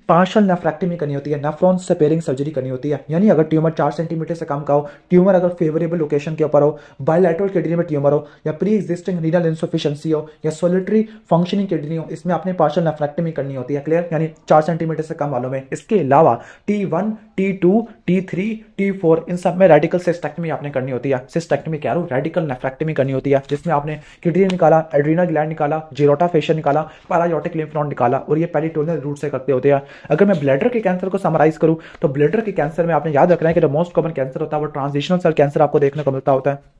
पार्शल नेफ्रेक्टमी करनी होती है, नेफ्रॉन सेपरेटिंग सर्जरी करनी होती है। यानी अगर ट्यूमर 4 सेंटीमीटर से कम का हो, ट्यूमर अगर फेवरेबल लोकेशन के ऊपर हो, बायलैटरल किडनी में ट्यूमर हो, या प्री एग्जिस्टिंग रीनल इनसफिशिएंसी हो, या सोलिटरी फंक्शनिंग किडनी हो, इसमें आपने पार्शल नेफ्रेक्टमी करनी होती है। क्लियर, यानी 4 सेंटीमीटर से कम वालों में। इसके अलावा T1, T2, T3, T4 इन सब में रेडिकल सिस्टेक्टमी आपने करनी होती है। सिस्टेक्टमी क्या है, रेडिकल नेफ्रेक्टमी करनी होती है, जिसमें आपने किडनी निकाला, एड्रीनल ग्लैंड निकाला, जीरोटा फेशियल निकाला, पैरायोटिक लिम्फ नोड निकाला, और ये पेरिटोनियल रूट से करते होते हैं। अगर मैं ब्लैडर के कैंसर को समराइज करूं तो ब्लैडर के कैंसर में आपने याद रखना है कि जो मोस्ट कॉमन कैंसर होता है वो ट्रांजिशनल सेल कैंसर आपको देखने को मिलता होता है।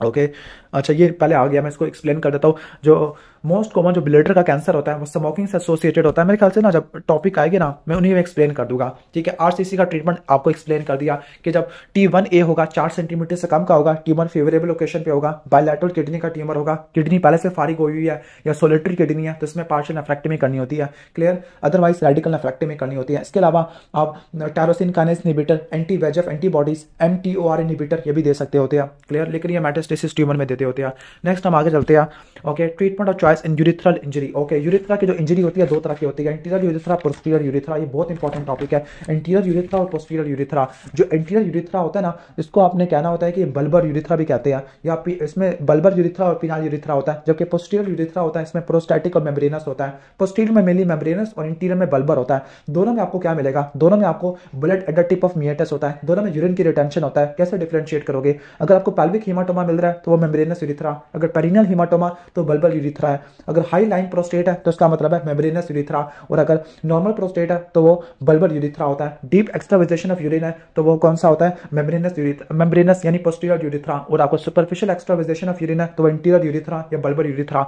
ओके, अच्छा ये पहले आ गया, मैं इसको एक्सप्लेन कर देता हूँ। जो मोस्ट कॉमन जो ब्लैडर का कैंसर होता है वो स्मोकिंग से एसोसिएटेड होता है। मेरे ख्याल से ना जब टॉपिक आएगी ना मैं उन्हीं में एक्सप्लेन कर दूंगा। ठीक है, आरसीसी का ट्रीटमेंट आपको एक्सप्लेन कर दिया कि जब T1A होगा, 4 सेंटीमीटर से कम का होगा, ट्यूमर फेवरेबल लोकेशन पे होगा, बायलैटरल किडनी का ट्यूमर होगा, किडनी पहले से फारिग हुई हुई है या सोलिटरी किडनी है, तो इसमें पार्शियल नेफ्रेक्टमी करनी होती है। क्लियर, अदरवाइज रेडिकल नेफ्रेक्टमी करनी होती है। इसके अलावा आप tyrosine kinase inhibitor, anti VEGF antibodies, MTOR inhibitor ये भी दे सकते होते हैं। क्लियर, लेकिन ये मेटास्टेसिस ट्यूमर में देते होते हैं। नेक्स्ट हम आगे चलते हैं। Okay, treatment of choice in urethral injury. Okay, urethra की जो इंजरी होती है 2 तरह की होती है, इंटीरियर यूरिथ्रा, पोस्टीरियर यूरिथ्रा। ये बहुत इंपॉर्टेंट टॉपिक है, इंटीरियर यूरिथ्रा और पोस्टीरियर यूरिथ्रा। जो इंटीरियर यूरिथ्रा होता है ना, इसको आपने कहना होता है कि बल्बर यूरिथ्रा भी कहते हैं, या इसमें बल्बर यूरिथ्रा और पिनाल यूरिथ्रा होता है। जबकि पोस्टीरियर यूरिथ्रा होता है, इसमें प्रोस्टैटिक और मेम्ब्रेनस होता है। पोस्टीरियर में मेनली मेम्ब्रेनस और इंटीरियर में बल्बर होता है। दोनों में आपको क्या मिलेगा, दोनों में आपको blood at the tip of meatus होता है, दोनों में यूरिन की रिटेंशन होता है। कैसे डिफरेंशिएट करोगे, अगर आपको पेल्विक हीमाटोमा मिल रहा है तो वो मेम्ब्रेनस यूरिथ्रा, अगर पेरिनियल हीमाटोमा तो बल्बर यूरिथ्रा है। अगर हाई लाइन प्रोस्टेट है तो इसका मतलब है मेम्ब्रेनस यूरिथ्रा, और अगर नॉर्मल प्रोस्टेट है तो वो बल्बर यूरिथ्रा होता है। डीप एक्स्ट्रावाइजेशन ऑफ यूरिन है तो वो कौन सा होता है, मेम्ब्रेनस यानी पोस्टीरियर यूरिथ्रा। और आपको सुपरफिशियल एक्स्ट्रावाइजेशन ऑफ यूरिन है तो वो इंटीरियर यूरिथ्रा या बल्बर यूरिथ्रा।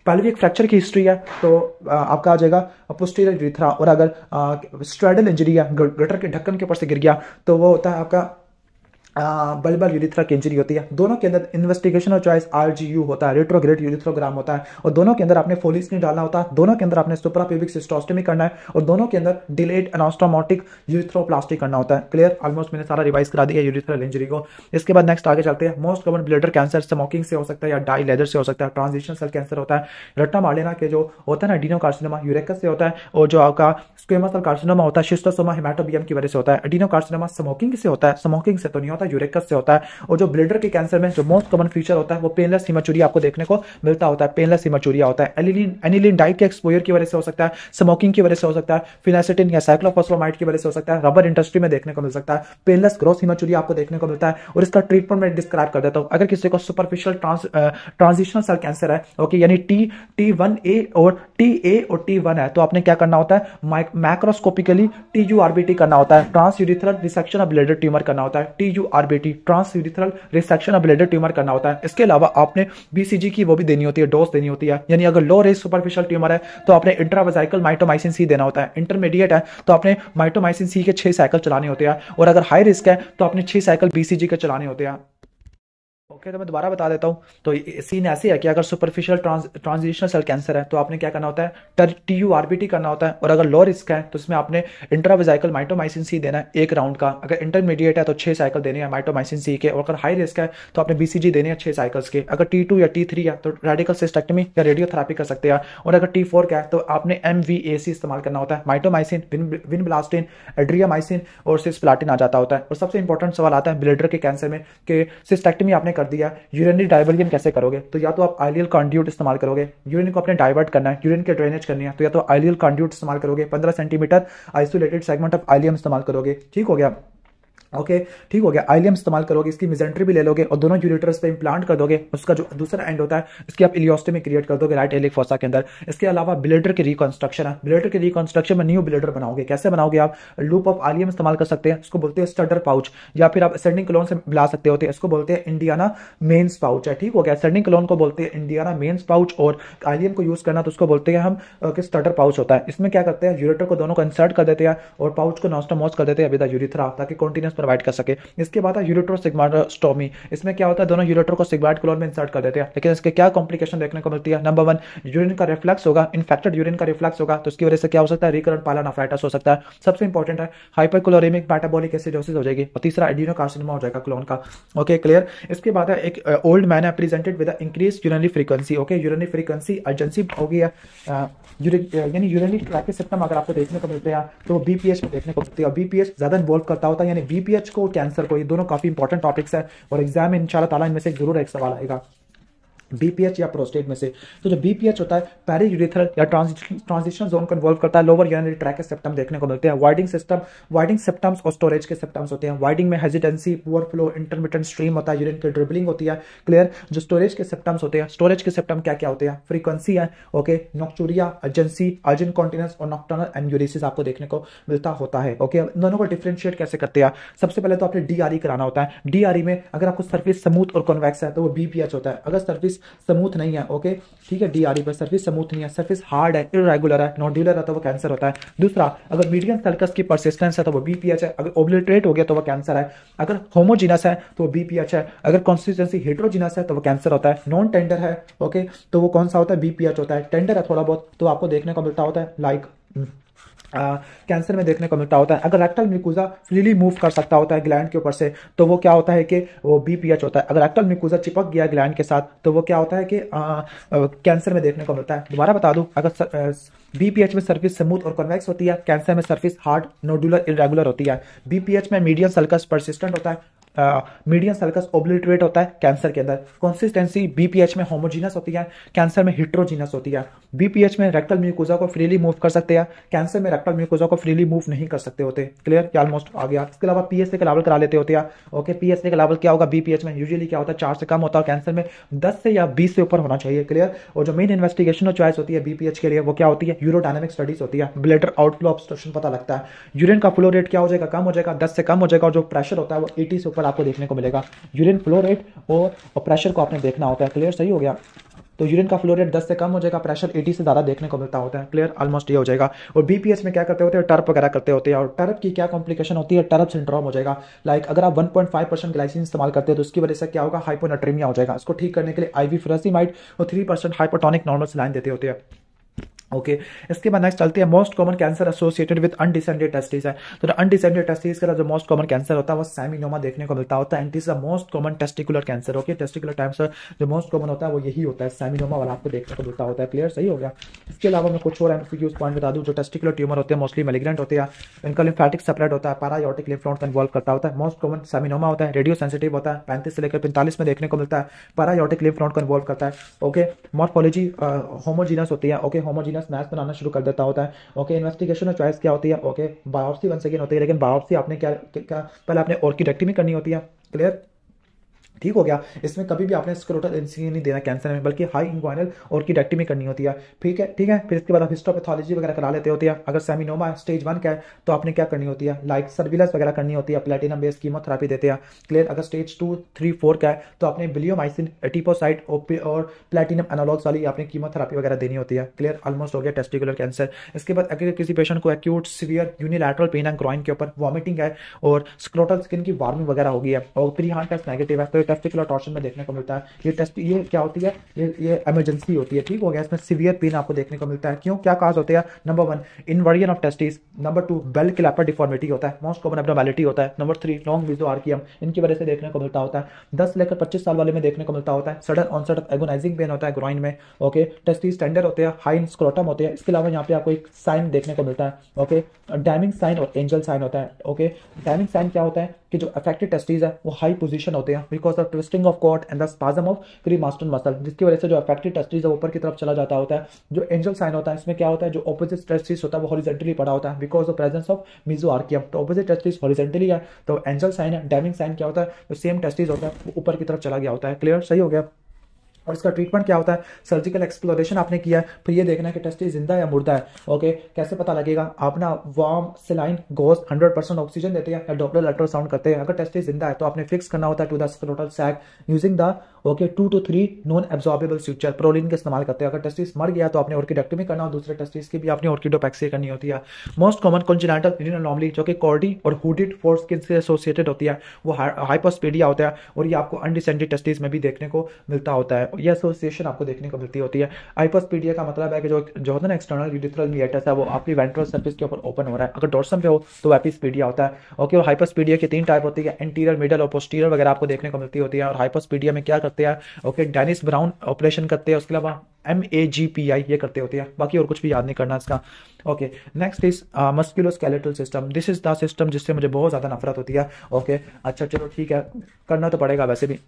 पेल्विक फ्रैक्चर की हिस्ट्री है तो आपका आ जाएगा पोस्टीरियर यूरिथ्रा। और अगर स्ट्रैडल इंजरी है, गटर के ढक्कन के ऊपर से गिर गया तो वो होता है आपका बल्बल यूरिथ्रा की इंजरी होती है। दोनों के अंदर इन्वेस्टिगेशन चॉइस RGU होता है, रेट्रोग्रेड यूरिथ्रोग्राम होता है, और दोनों के अंदर आपने फोलिस्टिन डालना होता है, दोनों के अंदर आपने सुप्राप्यूबिक सिस्टोस्टमी करना है, और दोनों के अंदर डिलेड एनास्टोमोटिक यूरिथ्रोप्लास्टी करना होता है। क्लियर? ऑलमोस्ट मैंने सारा रिवाइज करा दिया यूरिथ्रल इंजरी को। इसके बाद नेक्स्ट आगे चलते हैं। Most common bladder cancer smoking से हो सकता है या डाई लेदर से हो सकता है। ट्रांजिशन सेल कैंसर होता है, रट्टा मार्लिना के जो होता है ना, एडिनोकार्सिनोमा यूरेकस से होता है, और जो आपका स्क्वेमस सेल कार्सिनोमा होता है शिस्टोसोमा हेमाटोबियम की वजह से होता है। एडिनोकार्सिनोमा स्मोकिंग से होता है, स्मोकिंग से तो नहीं होता, यूरेकस से होता है। और जो ब्लडर के कैंसर में जो मोस्ट कॉमन फीचर होता है वो पेनलेस हेमाचूरिया आपको देखने को मिलता होता है, पेनलेस हेमाचूरिया होता है। एनिलीन डाइट के एक्सपोजर की वजह से हो सकता है, स्मोकिंग की वजह से हो सकता है, फिनासेटिन या साइक्लोफॉस्फेमाइड की वजह से हो सकता है, रबर इंडस्ट्री में देखने को मिल सकता है। पेनलेस ग्रॉस हेमाचूरिया आपको देखने को मिलता है। और इसका ट्रीटमेंट मैं डिस्क्राइब कर देता हूं। अगर किसी को सुपरफिशियल ट्रांजिशनल सेल कैंसर है, ओके, यानी T1A और T1 है, तो आपने क्या करना होता है, मैक्रोस्कोपिकली TURBT करना होता है, trans urethral resection of bladder tumour करना होता है। TURBT trans urethral resection of bladder tumour करना होता है। इसके अलावा आपने BCG की वो भी देनी होती है, डोज देनी होती है। यानी अगर लो रेज सुपरफिशियल ट्यूमर है तो आपने इंट्रावेसाइकल माइटोमाइसिन सी देना होता है। इंटरमीडिएट है तो आपने माइटोमाइसिन सी के 6 साइकिल चलाने होते हैं, और अगर हाई रिस्क है तो आपने 6 साइकिल BCG के चलाने होते हैं। ओके, तो मैं दोबारा बता देता हूं। तो सीन ऐसे है कि अगर सुपरफिशियल ट्रांजिशनल सेल कैंसर है तो आपने क्या करना होता है, TURBT करना होता है, और अगर लो रिस्क है तो इसमें आपने इंट्रावेसाइकल माइटोमाइसिन सी देना है 1 राउंड का। अगर इंटरमीडिएट है तो 6 साइकिल देने हैं माइटोमाइसिन सी के, और अगर हाई रिस्क है तो आपने BCG देने हैं 6 साइकिल्स के। अगर T2 या T3 है तो रेडिकल सिस्टेक्टमी या रेडियोथेरेपी कर सकते हैं, और अगर T4 का है तो आपने MVAC इस्तेमाल करना होता है, माइटोमाइसिन, विनब्लास्टिन, एड्रियामाइसिन और सिस्प्लाटिन आ जाता होता है। और सबसे इंपॉर्टेंट सवाल आता है ब्लैडर के कैंसर में कि सिस्टेक्टमी आपने कर दिया, यूरिनरी डाइवर्जन कैसे करोगे? तो या तो आप आइलियल कंड्यूट इस्तेमाल करोगे, यूरिन को आपने डाइवर्ट करना है, यूरिन की ड्रेनेज करनी है, तो या तो आइलियल कंड्यूट इस्तेमाल करोगे, 15 centimetre isolated segment of ileum इस्तेमाल करोगे। ठीक हो गया? ओके, ठीक हो गया। आइलियम इस्तेमाल करोगे, इसकी मिजेंट्री भी ले लोगे और दोनों यूरेटर्स पे इंप्लांट कर दोगे। उसका जो दूसरा एंड होता है इसकी आप इलियोस्टोमी क्रिएट कर दोगे राइट एलिक फोसा के अंदर। इसके अलावा ब्लैडर की रिकंस्ट्रक्शन है, ब्लैडर की रिकंस्ट्रक्शन में न्यू ब्लैडर बनाओगे। कैसे बनाओगे आप? लूप ऑफ आलियम इस्तेमाल कर सकते हैं, इसको बोलते हैं स्टडर पाउच, या फिर आप असेंडिंग क्लोन से मिला सकते होते हैं, इसको बोलते हैं इंडियाना मेन्स पाउच है। ठीक हो गया? असेंडिंग क्लोन को बोलते हैं इंडियाना मेन्स पाउच, और आलियम को यूज करना तो उसको बोलते हैं हम स्टडर पाउच होता है। इसमें क्या करते हैं, यूरेटर को दोनों को इंसर्ट कर देते हैं और पाउच को नॉस्टोमोस कर देते हैं विद द यूरिथ्रा, ताकि कॉन्टिन्यूस प्रोवाइड कर सके। इसके बाद है यूरेट्रोसिग्माइडोस्टोमी। इसमें क्या होता है, दोनों यूरेटर को सिग्माइड क्लोन में इंसर्ट कर देते हैं, लेकिन इसके क्या कॉम्प्लिकेशन देखने को मिलती है? नंबर 1, यूरिन का रिफ्लक्स होगा, इन्फेक्टेड यूरिन का रिफ्लक्स होगा, तो इसकी वजह से क्या हो सकता है, रिकरेंट पायलोनेफ्राइटिस हो सकता है। सबसे इंपॉर्टेंट है हाइपरक्लोरेमिक मेटाबॉलिक एसिडोसिस हो जाएगी, और तीसरा एडिनोकार्सिनोमा हो जाएगा क्लोन का। Okay, clear? इसके बाद है एक ओल्ड मैन है presented with increase urinary frequency. Okay, urinary frequency urgency हो गई है, यानी यूरिनरी ट्रैक सिस्टम अगर आपको देखने को मिलते हैं तो BPH में देखने को मिलती है, और BPH ज्यादा इन्वॉल्व करता होता है, यानी BPH को कैंसर को, ये दोनों काफी इंपॉर्टेंट टॉपिक्स है, और एग्जाम में इंशाल्लाह ताला इनमें से जरूर एक सवाल आएगा BPH या प्रोस्टेट में से। तो जो BPH होता है पेरी यूरिथ्रल या ट्रांजिशन जोन को इन्वॉल्व करता है, लोअर यूरिनरी ट्रैक के सिम्टम देखने को मिलते हैं। वाइडिंग सिस्टम, वाइडिंग सिम्टम्स और स्टोरेज के सिम्टम्स होते हैं। वाइडिंग में hesitancy, poor flow, intermittent stream होता है, यूरिन की ड्रिबलिंग होती है। क्लियर? जो स्टोरेज के सिम्टम्स होते हैं, स्टोरेज के सिम्टम क्या क्या होते हैं? फ्रीक्वेंसी है, ओके, नॉक्चूरिया, अर्जेंसी, अर्जेंट कॉन्टिनेंस और नॉक्टर्नल एन्यूरिसिस आपको देखने को मिलता होता है। ओके, दोनों को डिफरेंशिएट कैसे करते हैं? सबसे पहले तो आपने DRE कराना होता है। DRE में अगर आपको सर्फेस स्मूथ और कॉन्वेक्स है तो वो BPH होता है। अगर सर्फेस स्मूथ नहीं है, ओके, ठीक है, DRE पर सर्फेस स्मूथ नहीं है, सर्फेस हार्ड है, इरेगुलर है, नोड्यूलर है, तो वो कैंसर होता है। दूसरा, अगर मीडियम सर्कस की परसिस्टेंस है तो वो BPH है। अगर ओब्लिटरेट हो गया तो वो कैंसर है। अगर होमोजीनस है तो वो BPH है। अगर कंसिस्टेंसी हेटेरोजीनस है तो वो कैंसर होता है। नॉन टेंडर है, ओके, तो वो कौन सा होता है? BPH होता है। टेंडर है थोड़ा बहुत तो आपको देखने को मिलता होता है लाइक कैंसर में देखने को मिलता होता है। अगर रेक्टल म्यूकोजा फ्रीली मूव कर सकता होता है ग्लैंड के ऊपर से तो वो क्या होता है कि वो BPH होता है। अगर रेक्टल म्यूकोजा चिपक गया ग्लैंड के साथ तो वो क्या होता है कि कैंसर में देखने को मिलता है। दोबारा बता दूं, अगर BPH में सर्फेस स्मूथ और कन्वेक्स होती है, कैंसर में सर्फेस हार्ड, नोडुलर, इरेगुलर होती है। BPH में मीडियम सल्कस परसिस्टेंट होता है, मीडियम सल्कस ओब्लिटरेट होता है कैंसर के अंदर। कंसिस्टेंसी BPH में होमोजीनस होती है, कैंसर में हेटेरोजीनस होती है। BPH में रेक्टल म्यूकोजा को फ्रीली मूव कर सकते हैं, कैंसर में रेक्टल म्यूकोजा को फ्रीली मूव नहीं कर सकते होते। क्लियर? ऑलमोस्ट आ गया। इसके अलावा PSA का लेवल करा लेते होते हैं। ओके, PSA का लेवल क्या होगा? BPH में यूजुअली क्या होता है? 4 से कम होता है, कैंसर में 10 से या 20 से ऊपर होना चाहिए। क्लियर? और जो मेन इन्वेस्टिगेशन चॉइस होती है BPH के लिए वो क्या होती है? यूरोडायनेमिक स्टडीज होती है। ब्लैडर आउटफ्लो ऑब्स्ट्रक्शन पता लगता है, यूरिन का फ्लो रेट क्या हो जाएगा? कम हो जाएगा, 10 से कम हो जाएगा, और जो प्रेशर होता है वो 80 से ऊपर आपको देखने को मिलेगा। यूरिन फ्लो रेट और प्रेशर को आपने देखना होता है। क्लियर? सही हो गया? तो यूरिन का फ्लो रेट 10 से कम हो जाएगा, प्रेशर 80 से ज़्यादा देखने को मिलता होता है। क्लियर, ऑलमोस्ट ये हो जाएगा। और बीपीएच में क्या करते होते हैं, टर्प वगैरह करते होते हैं, और टर्प की क्या कॉम्प्लिकेशन होती है, टर्प सिंड्रोम हो जाएगा। लाइक अगर आप 1.5% ग्लाइसिन इस्तेमाल करते हैं तो उसकी वजह से क्या होगा, हाइपोनाट्रीमिया हो जाएगा। इसको ठीक करने के लिए आईवी फुरासिमाइड और 3% हाइपोटोनिक नॉर्मल सलाइन देते होते हैं। ओके इसके बाद नेक्स्ट चलते हैं, most common cancer associated with undescended testis है। तो अनडिसेंडेड टेस्टिस का जो मोस्ट कॉमन कैंसर होता है वो सेमिनोमा देखने को मिलता होता है, and is the most common testicular cancer. Okay testicular cancer जो मोस्ट कॉमन होता है वो यही होता है, सेमिनोमा वाला आपको देखने को मिलता होता है। क्लियर, सही हो गया। इसके अलावा मैं कुछ और एमसीक्यूज पॉइंट बता दूं, जो टेस्टिकुलर ट्यूमर होते हैं मोस्टली मैलिग्नेंट होते हैं, इनका लिम्फेटिक सेपरेट होता है, पैरायोटिक लिम्फ नोड कन्वॉल्व करता होता है। मोस्ट कॉमन सेमिनोमा होता है, रेडियो सेंसिटिव होता है, 35 से लेकर 45 में देखने को मिलता है, पैरायोटिक लिम्फ नोड कन्वॉल्व करता है। ओके मॉर्फोलॉजी होमोजीनस होती है। ओके होमोजीनस मैच बनाना शुरू कर देता होता है। ओके इन्वेस्टिगेशन ऑफ चॉइस क्या होती है, ओके बायोप्सी वंस अगेन होती है, लेकिन बायोप्सी आपने क्या पहले आपने ऑर्किडेक्टमी करनी होती है। क्लियर, ठीक हो गया। इसमें कभी भी आपने स्क्रोटल इंसिजन नहीं देना कैंसर में, बल्कि हाई इंग्वाइनल ऑर्किडेक्टमी करनी होती है। ठीक है, ठीक है। फिर इसके बाद आप हिस्टोपैथोलॉजी वगैरह करा लेते होते हैं। अगर सेमिनोमा स्टेज 1 का है तो आपने क्या करनी होती है, लाइक सर्विलेंस वगैरह करनी होती है, प्लेटिनम बेस्ड कीमोथेरेपी देते हैं। क्लियर, अगर स्टेज 2, 3, 4 का है तो आपने बिलियोमाइसिन, एटिपोसाइड और प्लेटिनम एनालॉग्स वाली आपने कीमोथेरेपी वगैरह देनी होती है। क्लियर, ऑलमोस्ट हो गया टेस्टिकुलर कैंसर। इसके बाद अगर किसी पेशेंट को एक्यूट सीवियर यूनिलैटरल पेन है ग्रॉइन के ऊपर, वॉमिटिंग है और स्क्रोटल स्किन की वार्मिंग वगैरह हो गई है और प्री हार्ट टेस्ट नेगेटिव है, तो टेस्टिकुलर टॉर्शन में देखने को मिलता है। ये टेस्ट, ये क्या होती है, ये इमरजेंसी होती है। ठीक हो गया। इसमें सीवियर पेन आपको देखने को मिलता है। क्यों, क्या काज होते हैं, number 1 inversion of testis, number 2 bell clapper deformity होता है, मोस्ट कॉमन एब्नॉर्मैलिटी होता है, नंबर 3 लॉन्ग मीसोआर्कियम, इनकी वजह से देखने को मिलता होता है। 10 से लेकर 25 साल वाले में देखने को मिलता होता है। Sudden onset of agonising pain होता है ग्रॉइन में। ओके टेस्टिस टेंडर होते हैं, हाई स्क्रोटम होते हैं। इसके अलावा यहाँ पे आपको एक साइन देखने को मिलता है। ओके डैमिंग साइन और एंजल साइन होता है। ओके डैमिंग साइन क्या होता है कि जो अफेक्टेड टेस्टिस है वो हाई पोजीशन होते हैं because of twisting of cord and the spasm of cremaster muscle, जिसकी वजह से जो अफेक्टेड टेस्टिस है ऊपर की तरफ चला जाता होता है। जो एंजल साइन होता है इसमें क्या होता है, जो ऑपोजिट टेस्टिस होता है वो हॉरिजॉन्टली पड़ा होता है बिकॉज ऑफ प्रेजेंस ऑफ मीसोआर्कियम। तो ऑपोजिट टेस्टिस हॉरिजॉन्टली है, तो एंजल साइन है। डैमिंग साइन क्या होता है, जो सेम टेस्टिस होता है वो ऊपर की तरफ चला गया होता है। क्लियर, सही हो गया। और इसका ट्रीटमेंट क्या होता है, सर्जिकल एक्सप्लोरेशन आपने किया है, फिर ये देखना है कि टेस्टिस जिंदा है या मुर्दा है। ओके कैसे पता लगेगा, आप ना वार्म सेलाइन गोज 100% ऑक्सीजन देते हैं या डॉपलर अल्ट्रासाउंड करते हैं। अगर टेस्टिस जिंदा है तो आपने फिक्स करना होता है to the scrotal sac using the 2 to 3 non absorbable suture, Prolene का इस्तेमाल करते हैं। अगर टेस्टिस मर गया तो आपने ऑर्किडेक्टमी करना, और दूसरे टेस्टिस की भी आपने ऑर्किडोपैक्सी करनी होती है। Most common congenital renal anomaly जो कि कॉर्डी और हुडेड फोरस्किन से एसोसिएटेड होती है, वो हाइपोस्पेडिया होता है, और ये आपको अनडिसेंडेड टेस्टिस में भी देखने को मिलता होता है। ये एसोसिएशन आपको देखने को मिलती होती है। हाइपोस्पेडिया का मतलब है कि जो होता है ना एक्सटर्नल यूरिथ्रल मीएटस है वो आपकी वेंट्रल सरफेस के ऊपर ओपन हो रहा है। अगर डोर्सम पे हो तो एपिस्पेडिया होता है। ओके और हाइपोस्पेडिया की 3 टाइप होती है, एंटीरियर, मिडल और पोस्टीरियर वगैरह आपको देखने को मिलती होती है। और हाइपोस्पेडिया में क्या करते हैं, ओके डेनिस ब्राउन ऑपरेशन करते हैं, उसके अलावा MAGPI ये करते होती है, बाकी और कुछ भी याद नहीं करना इसका। Okay next is musculoskeletal system, this is the system जिससे मुझे बहुत ज़्यादा नफरत होती है। ओके अच्छा चलो ठीक है, करना तो पड़ेगा वैसे भी।